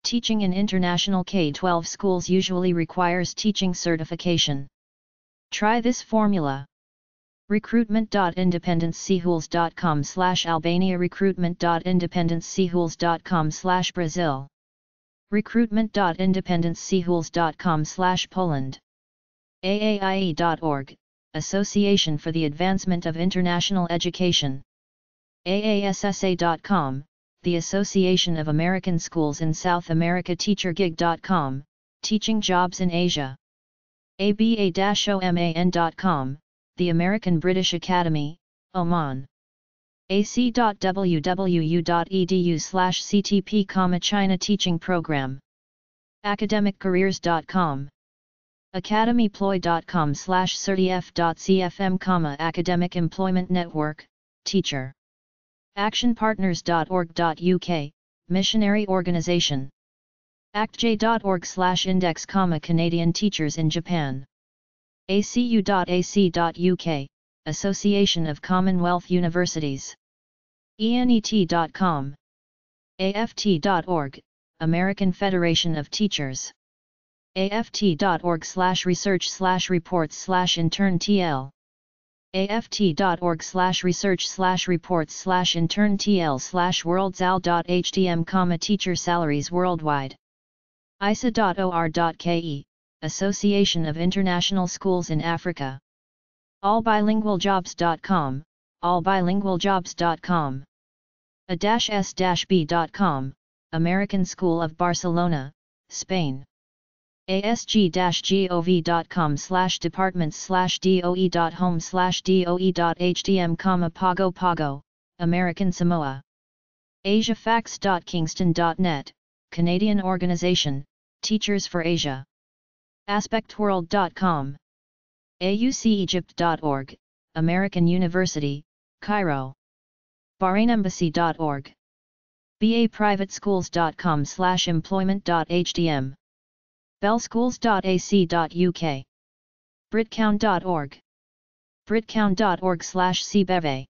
Teaching in international K-12 schools usually requires teaching certification. Try this formula. recruitment.independenceschools.com/Albania, recruitment.independenceschools.com/Brazil, recruitment.independenceschools.com/Poland. AAIE.org, Association for the Advancement of International Education. AASSA.com, the Association of American Schools in South America. TeacherGig.com, teaching jobs in Asia. ABA-OMAN.com, the American British Academy, Oman. ac.wwu.edu/CTP, China Teaching Program. academiccareers.com. academyploy.com/certif.cfm, Academic Employment Network, Teacher. actionpartners.org.uk, Missionary Organization. actj.org/index, Canadian Teachers in Japan. acu.ac.uk, Association of Commonwealth Universities. enet.com. aft.org, American Federation of Teachers. aft.org/research/reports/interntl. aft.org/research/reports/interntl/worldzal.htm, teacher salaries worldwide. isa.or.ke, Association of International Schools in Africa. allbilingualjobs.com, allbilingualjobs.com. a-s-b.com, American School of Barcelona, Spain. asg-gov.com/departments/doe.home/doe.htm, Pago Pago, American Samoa. asiafax.kingston.net, Canadian Organization, Teachers for Asia. aspectworld.com. aucegypt.org, American University, Cairo. bahrain-embassy.org. baprivateschools.com/employment.htm. bellschools.ac.uk. britcount.org. britcount.org/cbeve.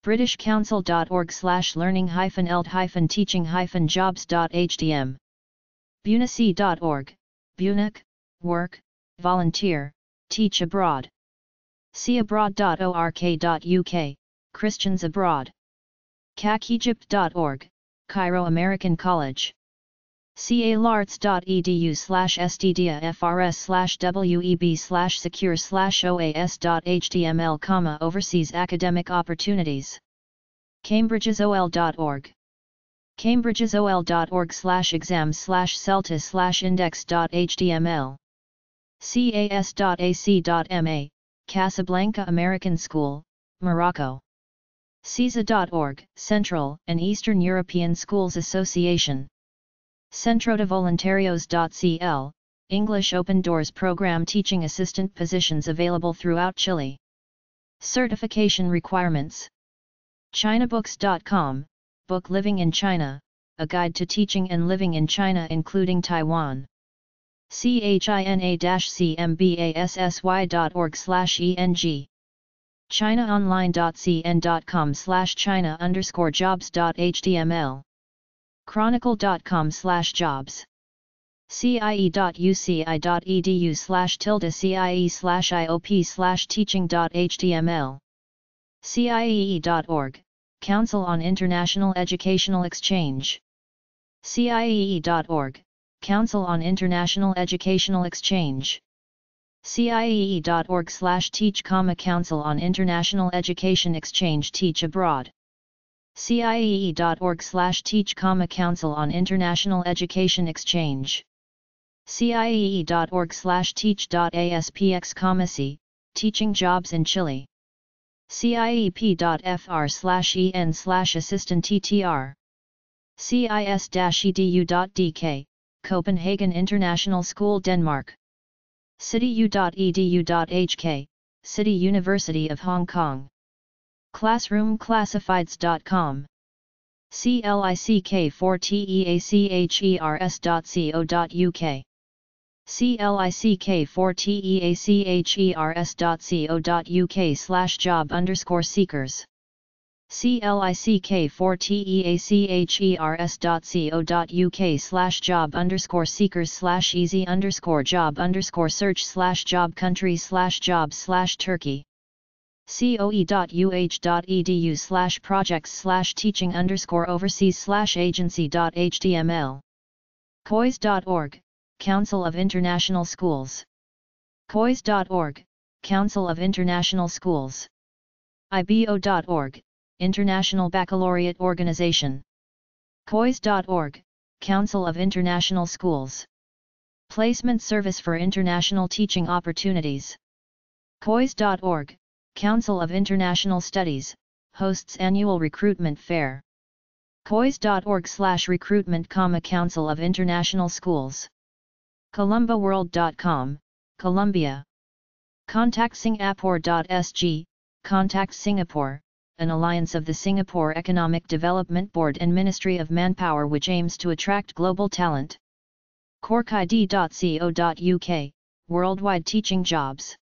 britishcouncil.org/learning-eld-teaching-jobs.htm. bunac.org, Bunac, work, volunteer, teach abroad. seeabroad.org.uk, Christians abroad. cacegypt.org, Cairo American College. calarts.edu/stdia/web/secure/oas.html, overseas academic opportunities. cambridgesol.org. cambridgesol.org/exams/celtis/index.html. cas.ac.ma, Casablanca American School, Morocco. CISA.org, Central and Eastern European Schools Association. centrodevoluntarios.cl, English Open Doors Program, teaching assistant positions available throughout Chile. Certification requirements. ChinaBooks.com, Book Living in China, a guide to teaching and living in China including Taiwan. china-cmbassy.org/eng. chinaonline.cn.com/china_jobs.html. chronicle.com/jobs. cie.uci.edu/cie/iop/teaching.html. ciee.org, Council on International Educational Exchange. ciee.org, Council on International Educational Exchange. ciee.org/teach, Council on International Education Exchange, teach abroad. ciee.org/teach, Council on International Education Exchange. ciee.org/teach.aspx, teaching jobs in Chile. ciep.fr/en/assistant ttr. cis-edu.dk, Copenhagen International School, Denmark. cityu.edu.hk, City University of Hong Kong. Classroomclassifieds.com. click4teachers.co.uk. click4teachers.co.uk/job_seekers. click4teachers.co.uk/job_seekers/easy_job_search/job country/jobs/Turkey. coe.uh.edu/projects/teaching_overseas/agency.html. cois.org, Council of International Schools. cois.org, Council of International Schools. ibo.org, International Baccalaureate Organization. cois.org, Council of International Schools. Placement Service for International Teaching Opportunities. cois.org, Council of International Studies, hosts annual recruitment fair. cois.org/recruitment, Council of International Schools. columbaworld.com, Colombia. Contact Singapore.sg, Contact Singapore, an alliance of the Singapore Economic Development Board and Ministry of Manpower which aims to attract global talent. corkid.co.uk, worldwide teaching jobs.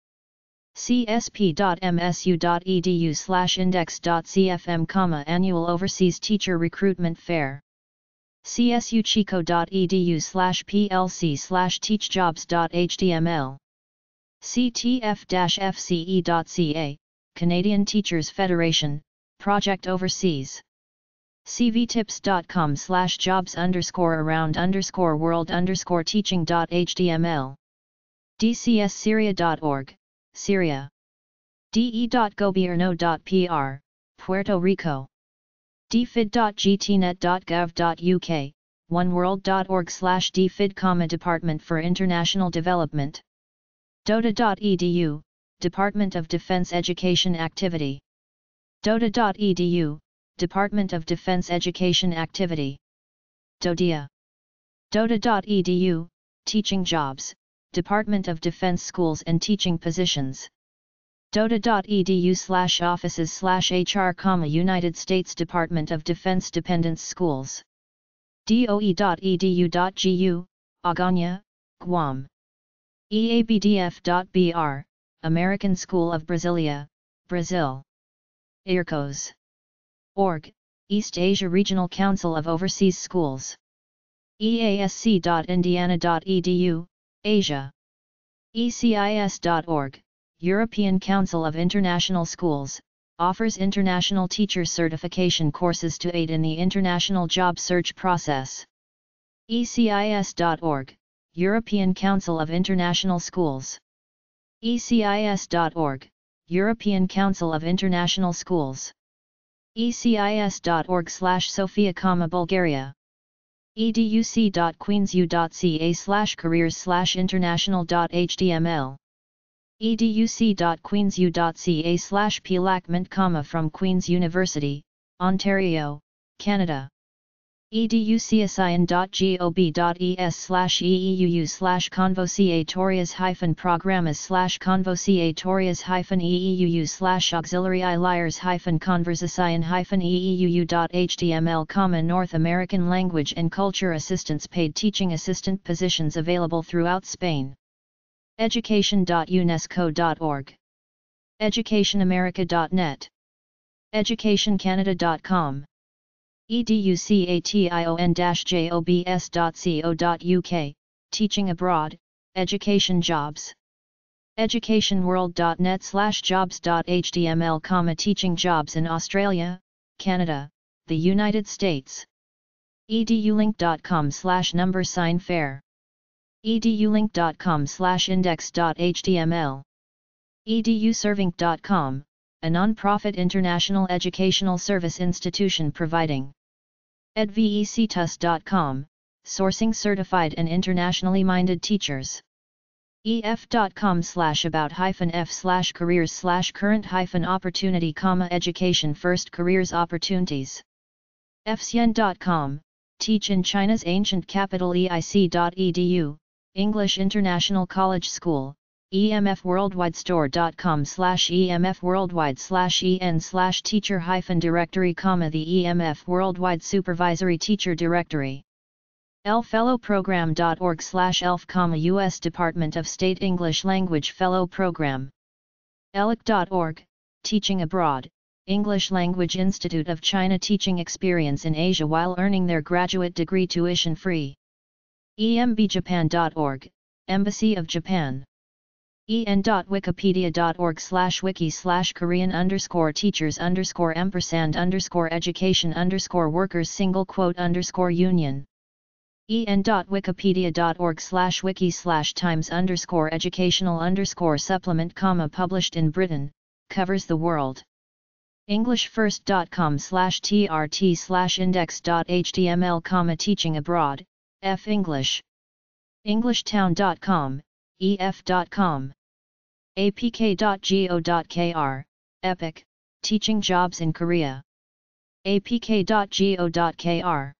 csp.msu.edu/index.cfm, annual overseas teacher recruitment fair. csuchico.edu/plc/teachjobs.html. ctf-fce.ca, Canadian Teachers Federation, Project Overseas. cvtips.com/jobs_around_world_teaching.html. dcssyria.org, Syria. de.gobierno.pr, Puerto Rico. dfid.gtnet.gov.uk, oneworld.org/dfid, Department for International Development. dota.edu, Department of Defense Education Activity. dota.edu, Department of Defense Education Activity. DoDEA. dota.edu, Teaching Jobs, Department of Defense Schools and Teaching Positions. dota.edu/offices/HR, United States Department of Defense Dependents Schools. doe.edu.gu, Agana, Guam. eabdf.br, American School of Brasilia, Brazil. IRCOS.org, East Asia Regional Council of Overseas Schools. easc.indiana.edu, Asia. ecis.org, European Council of International Schools, offers international teacher certification courses to aid in the international job search process. ecis.org, European Council of International Schools. ecis.org, European Council of International Schools. ecis.org/Sofia, Bulgaria. educ.queensu.ca/careers/international.html. educ.queensu.ca/plakment, from Queen's University, Ontario, Canada. educ.convocatorious-convocatorious-auxiliary-liars-conversacion-eeuslash-auxiliary-liars-eeu.html, North American Language and Culture Assistance, paid teaching assistant positions available throughout Spain. education.unesco.org. educationamerica.net. educationcanada.com. education-jobs.co.uk, Teaching Abroad, Education Jobs. educationworld.net/jobs.html, Teaching Jobs in Australia, Canada, the United States. edulink.com/#fair. edulink.com/index.html. eduserving.com, a non-profit international educational service institution providing. edvectus.com, sourcing certified and internationally minded teachers. ef.com/about-f/careers/current-opportunity, education first careers opportunities. fsien.com, teach in China's ancient capital. eic.edu, English International College School. emfworldwide-store.com/emfworldwide/en/teacher-directory, the EMF Worldwide Supervisory Teacher Directory. elfellowprogram.org/elf, U.S. Department of State English Language Fellow Program. elic.org, Teaching Abroad, English Language Institute of China teaching experience in Asia while earning their graduate degree tuition free. embjapan.org, Embassy of Japan. en.wikipedia.org/wiki/korean_teachers_education_workers_union. en.wikipedia.org/wiki/times_educational_supplement, published in Britain, covers the world. englishfirst.com/trt/index.html, teaching abroad, F English. englishtown.com, ef.com. apk.go.kr, Epic, teaching jobs in Korea. apk.go.kr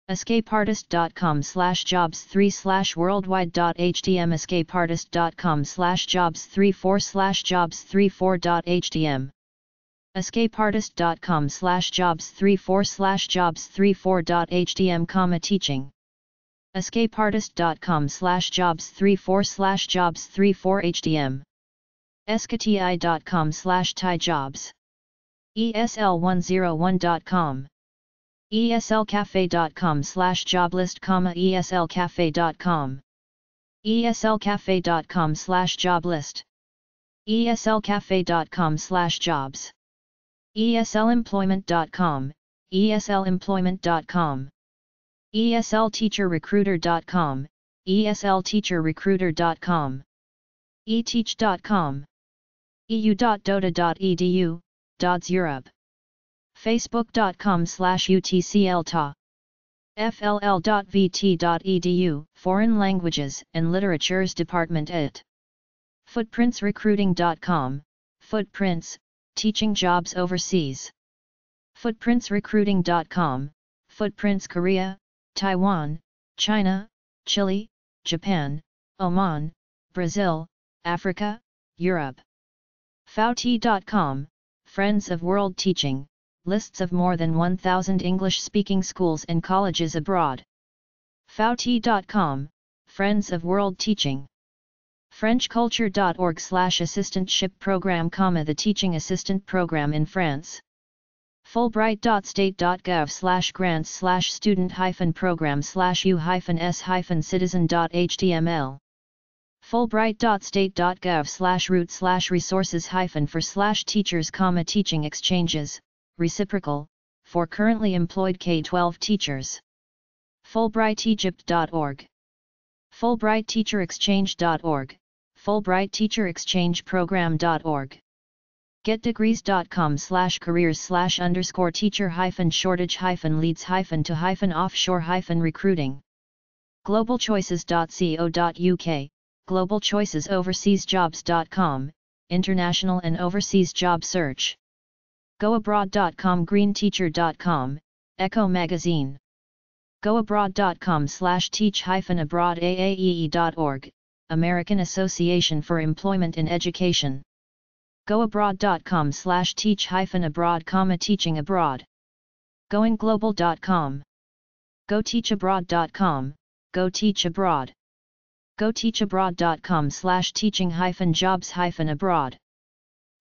escapeartist.com/jobs3/worldwide.htm escapeartist.com/jobs34/jobs34.htm escapeartist.com/jobs34/jobs34.htm, teaching. escapeartist.com/jobs34/jobs34.htm escati.com/tijobs esl101.com eslcafe.com/joblist, eslcafe.com eslcafe.com/joblist eslcafe.com/jobs eslemployment.com eslemployment.com eslteacherrecruiter.com eslteacherrecruiter.com eteach.com eu.dota.edu, DOTS Europe facebook.com/utclta fll.vt.edu, Foreign Languages and Literatures Department ed. footprintsrecruiting.com, Footprints, teaching jobs overseas. footprintsrecruiting.com, Footprints Korea, Taiwan, China, Chile, Japan, Oman, Brazil, Africa, Europe. fouti.com, Friends of World Teaching, lists of more than 1,000 English-speaking schools and colleges abroad. fouti.com, Friends of World Teaching. frenchculture.org/assistantship program, the teaching assistant program in France. fulbright.state.gov/grants/student-program/u-s-citizen.html fulbright.state.gov/root/resources-for/teachers, teaching exchanges, reciprocal, for currently employed K-12 teachers. fulbrightegypt.org fulbrightteacherexchange.org, fulbrightteacherexchangeprogram.org getdegrees.com/careers/_teacher-shortage-leads-to-offshore-recruiting globalchoices.co.uk, Global Choices overseasjobs.com, international and overseas job search. goabroad.com, greenteacher.com, Echo Magazine. goabroad.com/teach-abroad, American Association for Employment and Education. goabroad.com/teach-abroad, teaching abroad. goingglobal.com. goteachabroad.com, Go Teach Abroad. goteachabroad.com/teaching-jobs-abroad.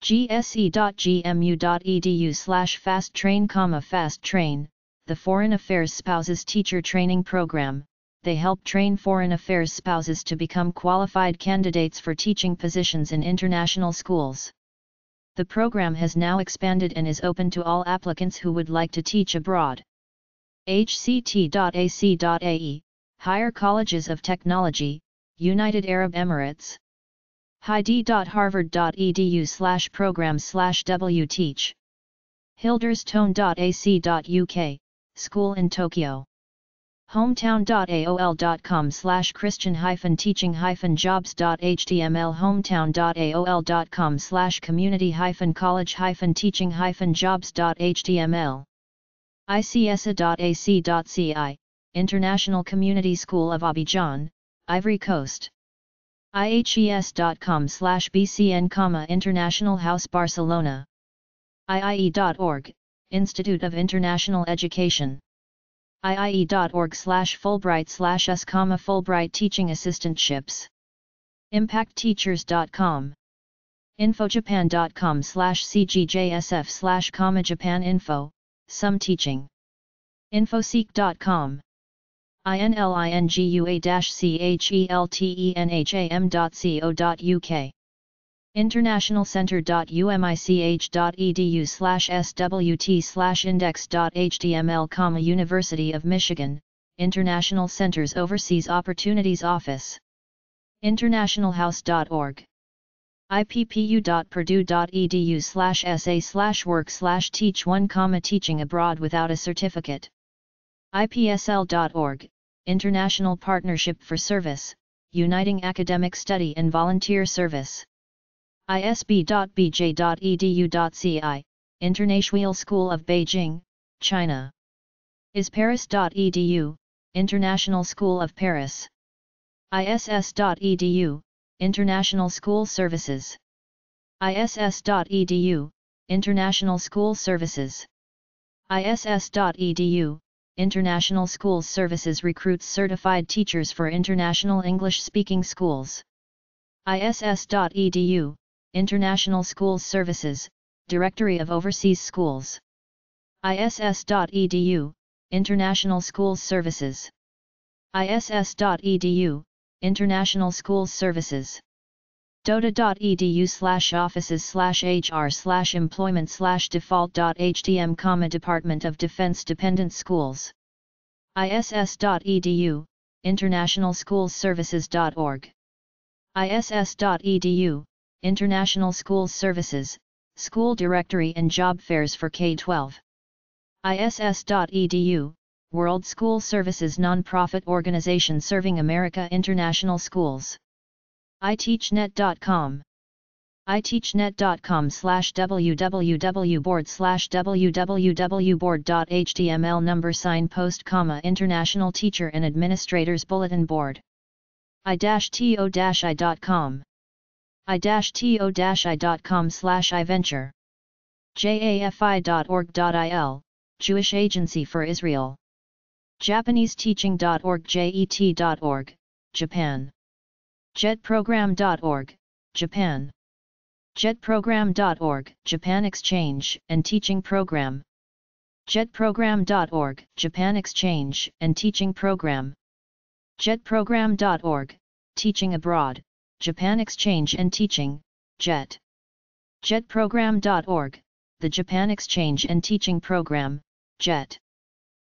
gse.gmu.edu/fasttrain, fasttrain, the Foreign Affairs Spouses Teacher Training Program. They help train foreign affairs spouses to become qualified candidates for teaching positions in international schools. The program has now expanded and is open to all applicants who would like to teach abroad. hct.ac.ae, Higher Colleges of Technology, United Arab Emirates. hid.harvard.edu/program/wteach. hilderstone.ac.uk, School in Tokyo. hometown.aol.com/christian-teaching-jobs.html hometown.aol.com/community-college-teaching-jobs.html icsa.ac.ci, International Community School of Abidjan, Ivory Coast. ihes.com/bcn, International House Barcelona. iie.org, Institute of International Education. iie.org/fulbright/us, Fulbright Teaching Assistantships. impactteachers.com. infojapan.com/cgjsf/ Japan Info, some teaching. infoseek.com. inlingua-cheltenham.co.uk. internationalcenter.umich.edu/swt/index.html, University of Michigan, International Centers Overseas Opportunities Office. internationalhouse.org. ippu.purdue.edu/sa/work/teach1, teaching abroad without a certificate. ipsl.org, International Partnership for Service, uniting academic study and volunteer service. isb.bj.edu.ci, International School of Beijing, China. isparis.edu, International School of Paris. iss.edu, International School Services. iss.edu, International School Services. iss.edu, International Schools Services recruits certified teachers for international English-speaking schools. iss.edu, International Schools Services, Directory of Overseas Schools. iss.edu, International Schools Services. iss.edu, International Schools Services. dota.edu/offices/hr/employment/default.htm, Department of Defense Dependent Schools. iss.edu, internationalschoolservices.org. iss.edu, International Schools Services, School Directory and Job Fairs for K-12. iss.edu, World School Services non-profit organization serving America International Schools. iteachnet.com. iteachnet.com/www.board/www.board.html number sign post comma International Teacher and Administrators Bulletin Board. i-to-i.com. i-to-i.com/iventure. jafi.org.il, Jewish Agency for Israel. JapaneseTeaching.org, jet.org, Japan. jetprogram.org, Japan. jetprogram.org, Japan Exchange and Teaching Program. jetprogram.org, Japan Exchange and Teaching Program. jetprogram.org, Teaching Abroad, Japan Exchange and Teaching, JET. jetprogram.org, the Japan Exchange and Teaching Program, JET.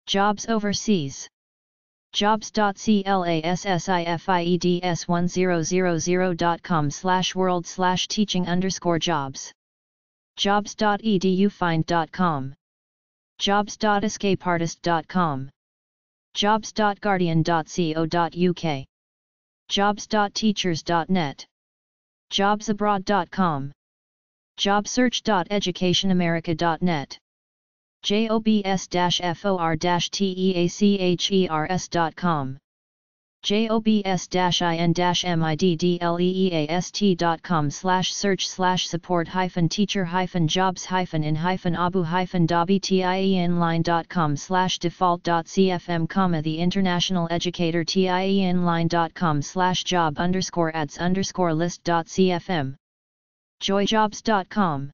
Jobs Overseas. jobs.classifieds1000.com/world/teaching_jobs. jobs.edufind.com. jobs.escapeartist.com. jobs.guardian.co.uk. jobs.teachers.net. jobsabroad.com. jobsearch.educationamerica.net. jobs-for-teachers.com. jobs-in-support-teacher-abu-dhabi-tieonline.com/default.cfm, the International Educator tieonline.com/job_ads_list.cfm. joyjobs.com.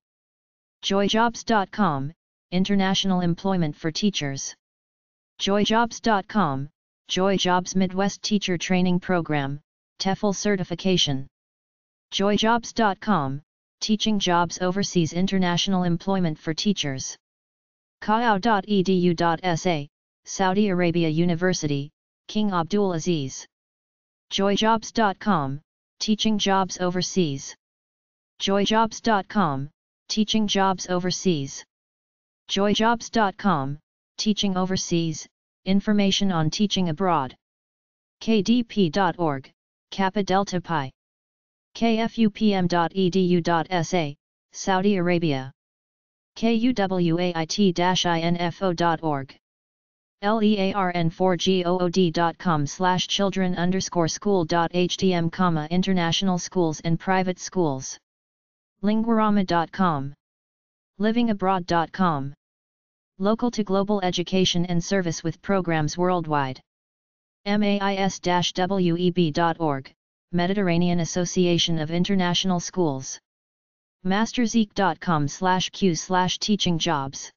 joyjobs.com, International Employment for Teachers. joyjobs.com, Joy Jobs Midwest Teacher Training Program, TEFL Certification. joyjobs.com, Teaching Jobs Overseas International Employment for Teachers. Kayao.edu.sa, Saudi Arabia University, King Abdul Aziz. joyjobs.com, Teaching Jobs Overseas. joyjobs.com, Teaching Jobs Overseas. joyjobs.com, Teaching Overseas, Information on Teaching Abroad. kdp.org, Kappa Delta Pi. kfupm.edu.sa, Saudi Arabia. kuwait-info.org. learn4good.com/children_school.htm, International Schools and Private Schools. linguarama.com. livingabroad.com. Local to global education and service with programs worldwide. mais-web.org, Mediterranean Association of International Schools. masterzeek.com/q/teaching jobs.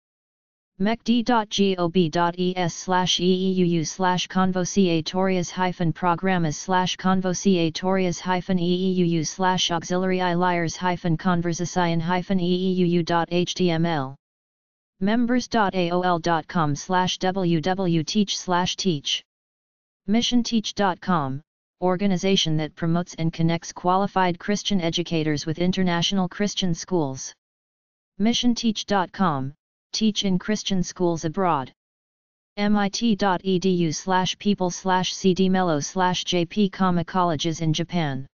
mecd.gov.es/eeu/convocatorious-convocatorious-eeus/auxiliary-conversation-eeu.html. members.aol.com/www.teach/teach. missionteach.com, organization that promotes and connects qualified Christian educators with international Christian schools. missionteach.com, teach in Christian schools abroad. mit.edu/people/cdmello/jp, colleges in Japan.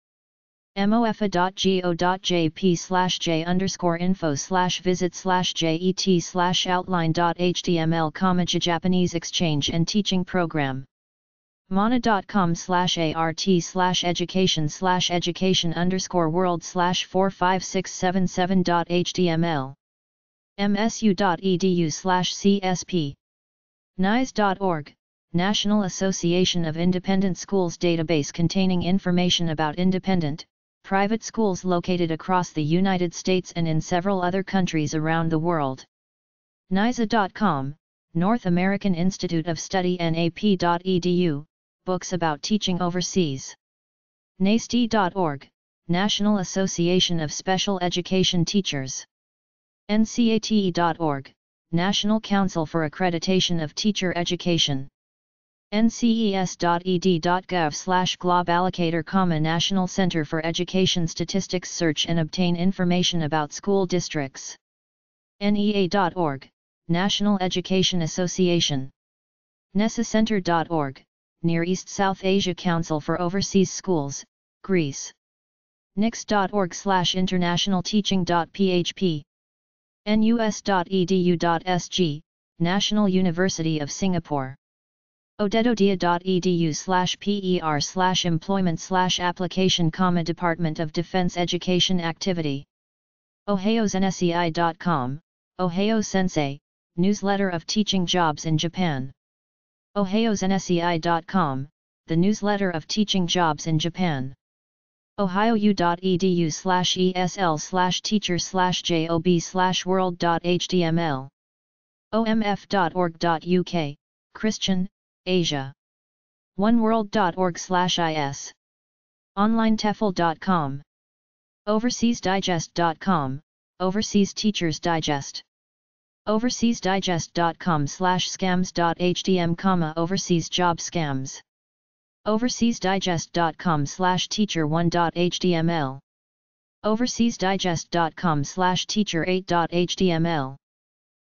mofa.go.jp/j_visit/jet/outline.html, Japanese exchange and teaching program. mana.com/art/education/education_world/45677.html. msu.edu/csp. NICE.org, National Association of Independent Schools database containing information about independent, private schools located across the United States and in several other countries around the world. NISA.com, North American Institute of Study NAP.edu, books about teaching overseas. NASTE.org, National Association of Special Education Teachers. NCATE.org, National Council for Accreditation of Teacher Education. nces.ed.gov/globallocator, National Center for Education Statistics, search and obtain information about school districts. NEA.org, National Education Association. NESACenter.org, Near East South Asia Council for Overseas Schools, Greece. nix.org/internationalteaching.php. nus.edu.sg, National University of Singapore. odedodia.edu/per/employment/application, Department of Defense Education Activity. ohayosensei.com, Ohayo Sensei, Newsletter of Teaching Jobs in Japan. ohayosensei.com, the Newsletter of Teaching Jobs in Japan. ohiou.edu/esl/teacher/job/world.html. omf.org.uk, Christian, Asia. oneworld.org/is. onlinetefl.com. overseasdigest.com, Overseas Teachers Digest. overseasdigest.com/scams.htm, Overseas Job Scams. overseasdigest.com/teacher1.html. overseasdigest.com/teacher8.html.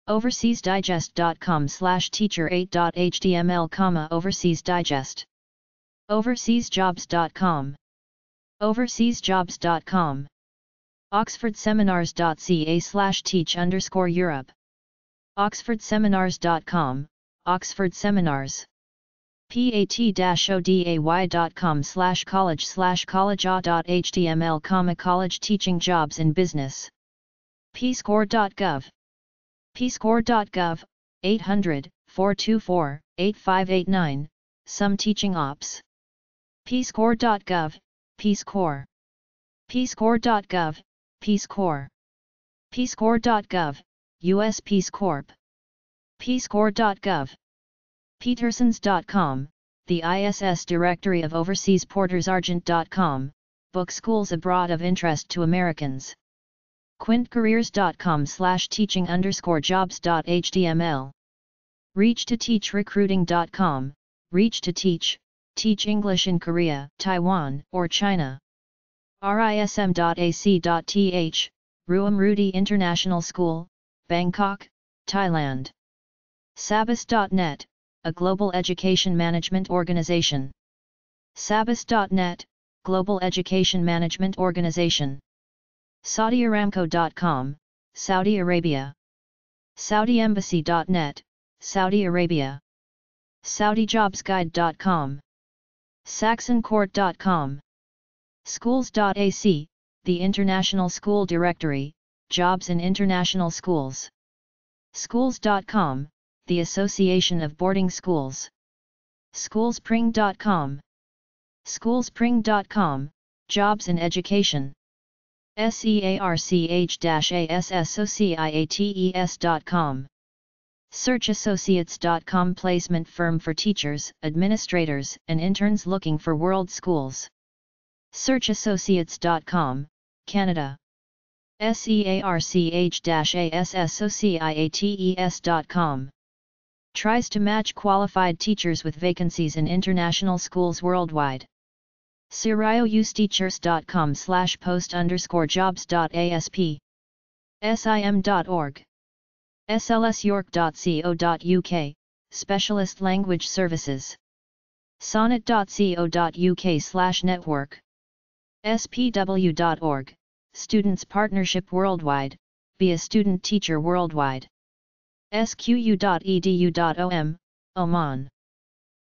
overseasdigest.com/teacher8.html, Overseas Digest. overseasjobs.com. overseasjobs.com. oxfordseminars.ca/teach_Europe. oxfordseminars.com, Oxford Seminars. pat-oday.com/college/college.html, College Teaching Jobs in Business. pscore.gov. pscore.gov, 800-424-8589, Some Teaching Ops. pscore.gov, pscore. pscore.gov, pscore. pscore.gov, US Peace Corp. pscore.gov. petersons.com, the ISS Directory of Overseas Porters. Argent.com, book schools abroad of interest to Americans. quintcareers.com/teaching_jobs.html. reach2teach-recruiting.com, reach to teach, teach English in Korea, Taiwan, or China. rism.ac.th, Ruamrudi International School, Bangkok, Thailand. sabas.net, a global education management organization. sabas.net, global education management organization. SaudiAramco.com, Saudi Arabia. SaudiEmbassy.net, Saudi Arabia. SaudiJobsGuide.com. SaxonCourt.com. Schools.ac, the International School Directory, Jobs in International Schools. Schools.com, the Association of Boarding Schools. Schoolspring.com. Schoolspring.com, Jobs in Education. search-associates.com. searchassociates.com, placement firm for teachers, administrators, and interns looking for world schools. searchassociates.com, Canada. search-associates.com. Tries to match qualified teachers with vacancies in international schools worldwide. sirioustteachers.com/post_jobs.asp. sim.org. slsyork.co.uk, Specialist Language Services. sonnet.co.uk/network. spw.org, Students Partnership Worldwide, be a student teacher worldwide. squ.edu.om, Oman.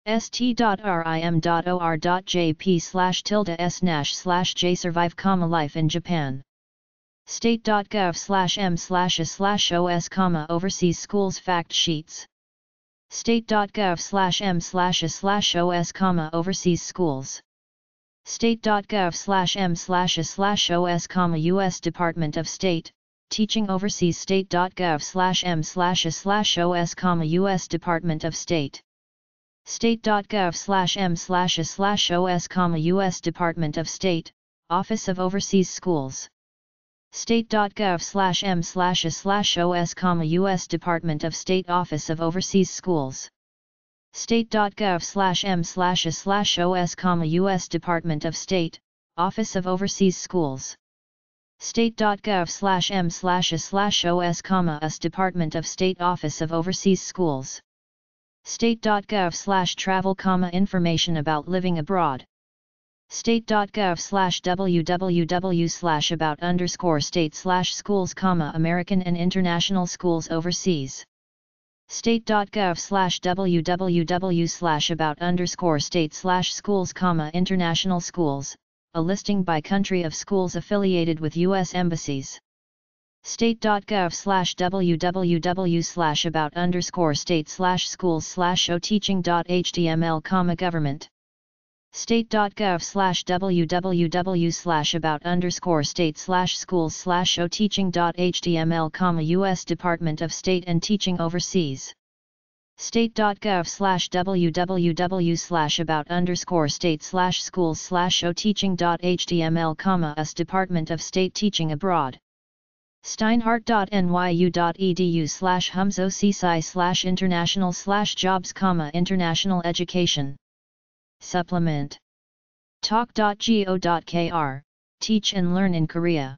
st.rim.or.jp/s/j survive, life in Japan. state.gov/m/a/os, overseas schools fact sheets. state.gov/m/a/os, overseas schools. state.gov/m/a/os, U.S. Department of State, Teaching Overseas. state.gov/m/a/os, U.S. Department of State. state.gov/m/a/os, U.S. Department of State, Office of Overseas Schools. state.gov/m/a/os, U.S. Department of State, Office of Overseas Schools. state.gov/m/a/os, U.S. Department of State, Office of Overseas Schools. state.gov/m/a/os, US Department of State, Office of Overseas Schools. state.gov/travel, information about living abroad. state.gov/www/about_state/schools, American and international schools overseas. state.gov/www/about_state/schools, international schools, a listing by country of schools affiliated with U.S. embassies. state.gov/www/about_state/schools/show teaching.html, government. state.gov/www/about_state/schools/show teaching.html, U.S. Department of State and Teaching Overseas. state.gov/www/about_state/schools/show teaching.html, US Department of State Teaching Abroad. steinhardt.nyu.edu/humzo/csci/international/jobs, international education. Supplement. talk.go.kr, Teach and Learn in Korea.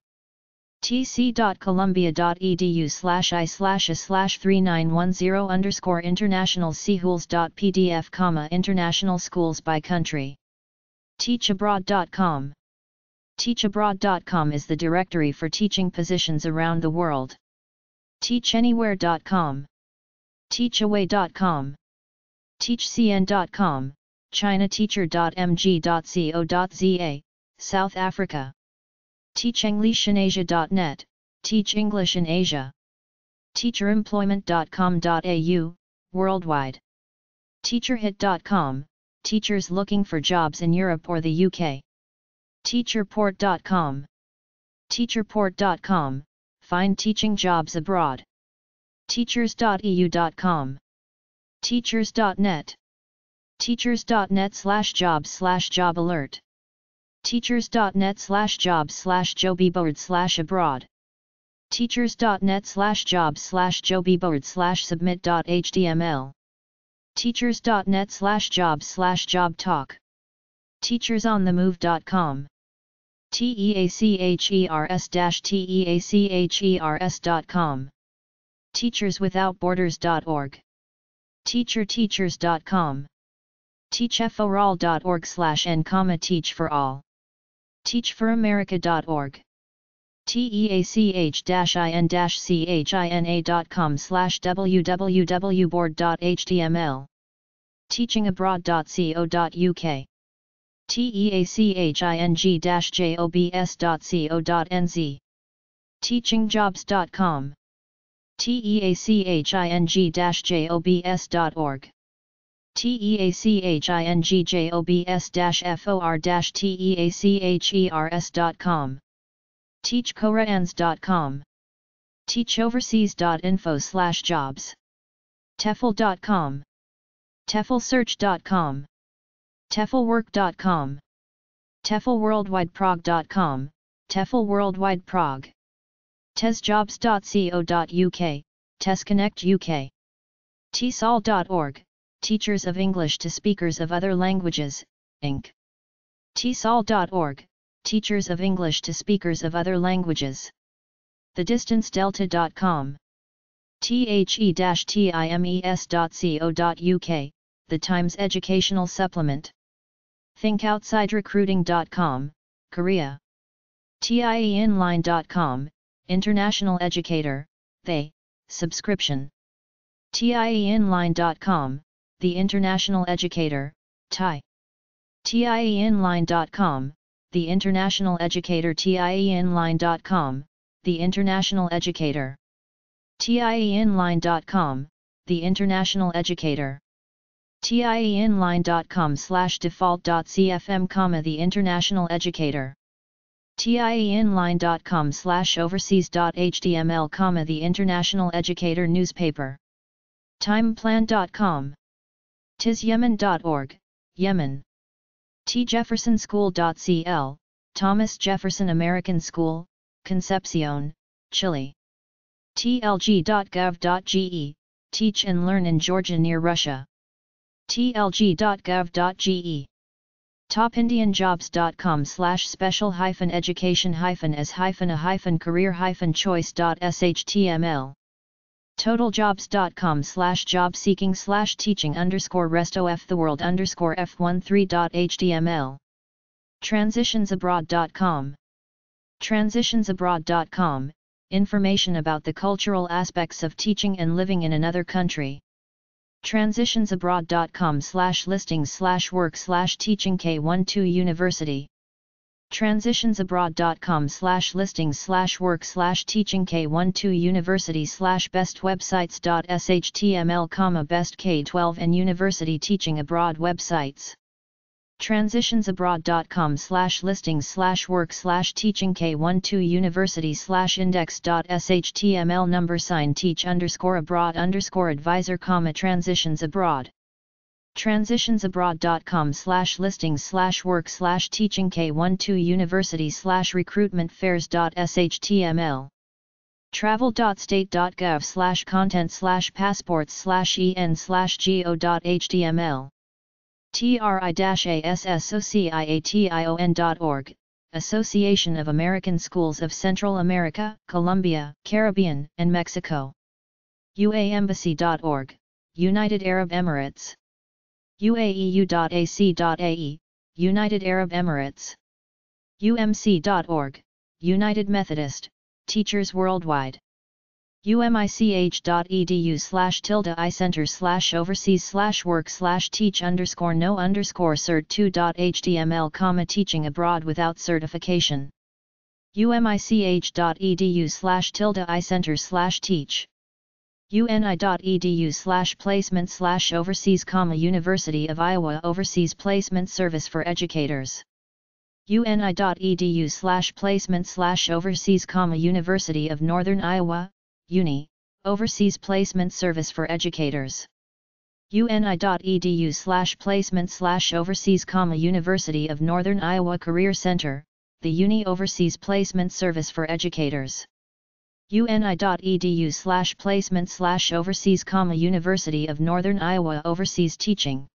tc.columbia.edu/i/a/3910 sehuls.pdf, international schools by country. teachabroad.com. teachabroad.com is the directory for teaching positions around the world. teachanywhere.com. teachaway.com. teachcn.com, chinateacher.mg.co.za, South Africa. teachenglishinAsia.net, Teach English in Asia. teacheremployment.com.au, worldwide. teacherhit.com, teachers looking for jobs in Europe or the UK. teacherport.com. teacherport.com, find teaching jobs abroad. teachers.eu.com. teachers.net. teachers.net/jobs/job alert. teachers.net/jobs/jobboard/abroad. teachers.net/jobs/jobboard/submit.html. teachers.net/jobs/jobtalk. teachersonthemove.com. teachers-teachers.com. teacherswithoutborders.org. teacherteachers.com. teachforall.org/n, teach for all. teachforamerica.org. teach-in-china.com/www.board.html. teachingabroad.co.uk. teaching-jobs.co.nz. teachingjobs.com. teaching-jobs.org. teachingjobs-for-teachers.com. teachkoreans.com. teachoverseas.info/jobs. tefl.com. teflsearch.com. teflwork.com. teflworldwideprog.com, Tefl Worldwide Prague. tesjobs.co.uk, TesConnect UK. tsol.org, Teachers of English to Speakers of Other Languages, Inc. tsol.org, Teachers of English to Speakers of Other Languages. thedistancedelta.com. the-times.co.uk, The Times Educational Supplement. thinkoutsiderecruiting.com, Korea. tieinline.com, International Educator, they, subscription. tieinline.com, The International Educator, Thai. tieinline.com, The International Educator. tieinline.com, The International Educator. tieinline.com, The International Educator. tieinline.com/default.cfm, The International Educator. tieinline.com/overseas.html, The International Educator Newspaper. timeplan.com. tisyemen.org, Yemen. tjeffersonschool.cl, Thomas Jefferson American School, Concepcion, Chile. tlg.gov.ge, Teach and Learn in Georgia near Russia. tlg.gov.ge. topindian-jobs.com/special-as-a-career-choice.html. totaljobs.com/job-seeking/teaching_rest-of-the-world_f13.html. transitionsabroad.com. transitionsabroad.com, information about the cultural aspects of teaching and living in another country. transitionsabroad.com/listings/work/teaching K12 University. transitionsabroad.com/listings/work/teaching K12 University/best-websites.html, best K12 and university teaching abroad websites. transitionsabroad.com/listings/work/teaching K12 University/index.html, #teach_abroad_advisor, transitions abroad. transitionsabroad.com/listings/work/teaching K12 University/recruitment fairs.html. travel.state.gov/content/passports/en/go.html. tri-association.org, Association of American Schools of Central America, Colombia, Caribbean, and Mexico. uaembassy.org, United Arab Emirates. uaeu.ac.ae, United Arab Emirates. umc.org, United Methodist, Teachers Worldwide. umich.edu/tilde-i-center/overseas/work/teach_no_cert2.html, teaching abroad without certification. umich.edu/tilde-i-center/teach. uni.edu/placement/overseas, University of Iowa Overseas Placement Service for Educators. uni.edu/placement/overseas, University of Northern Iowa, Uni, Overseas Placement Service for Educators. uni.edu/placement/overseas, University of Northern Iowa Career Center, the Uni Overseas Placement Service for Educators. uni.edu/placement/overseas, University of Northern Iowa Overseas Teaching.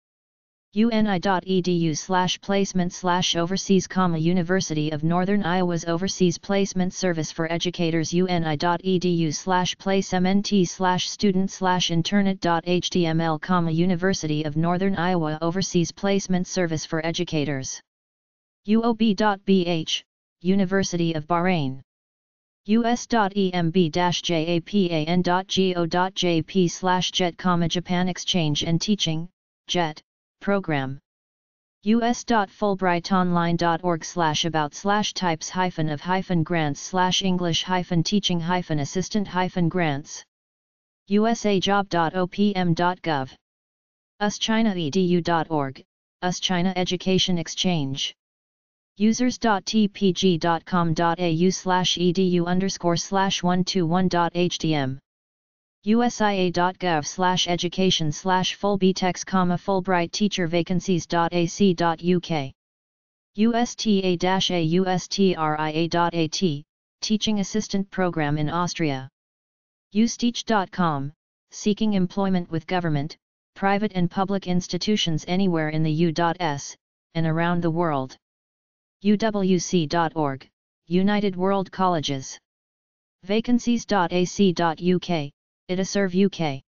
uni.edu/placement/overseas, University of Northern Iowa's Overseas Placement Service for Educators. uni.edu/placement/student/internet.html, University of Northern Iowa Overseas Placement Service for Educators. uob.bh, University of Bahrain. us.emb-japan.go.jp/jet, Japan Exchange and Teaching, JET, Program. us.fulbright.online.org/about/types-of-grants/English-teaching-assistant-grants. usajob.opm.gov. uschinaedu.org, US-China Education Exchange. users.tpg.com.au/edu_/121.htm. usia.gov/education/full-btex, Fulbright teacher vacancies.ac.uk. usta-austria.at, Teaching Assistant Program in Austria. usteach.com, seeking employment with government, private and public institutions anywhere in the U.S. and around the world. uwc.org, United World Colleges. vacancies.ac.uk, Itaserve UK.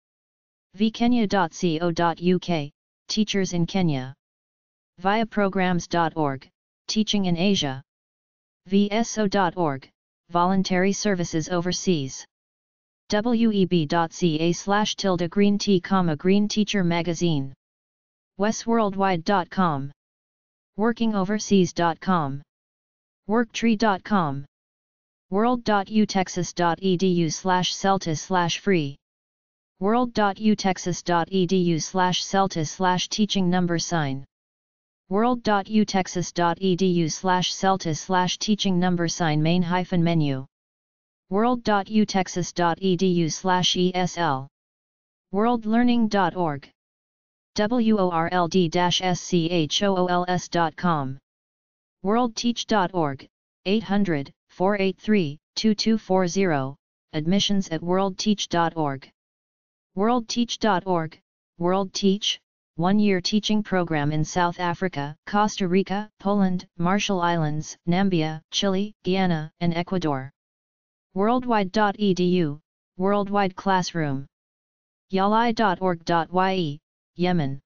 vkenya.co.uk, Teachers in Kenya. viaprograms.org, Teaching in Asia. VSO.org, Voluntary Services Overseas. web.ca/green tea, Green Teacher Magazine. wesworldwide.com. workingoverseas.com. worktree.com. world.utexas.edu/celtis/free. world.utexas.edu/celtis/teaching #. world.utexas.edu/celtis/teaching #. main-menu. world.utexas.edu/esl. worldlearning.org. world-school.com. worldteach.org, 800-483-2240, admissions at worldteach.org. worldteach.org, World Teach, one-year teaching program in South Africa, Costa Rica, Poland, Marshall Islands, Namibia, Chile, Guyana, and Ecuador. worldwide.edu, Worldwide Classroom. yalai.org.ye, Yemen.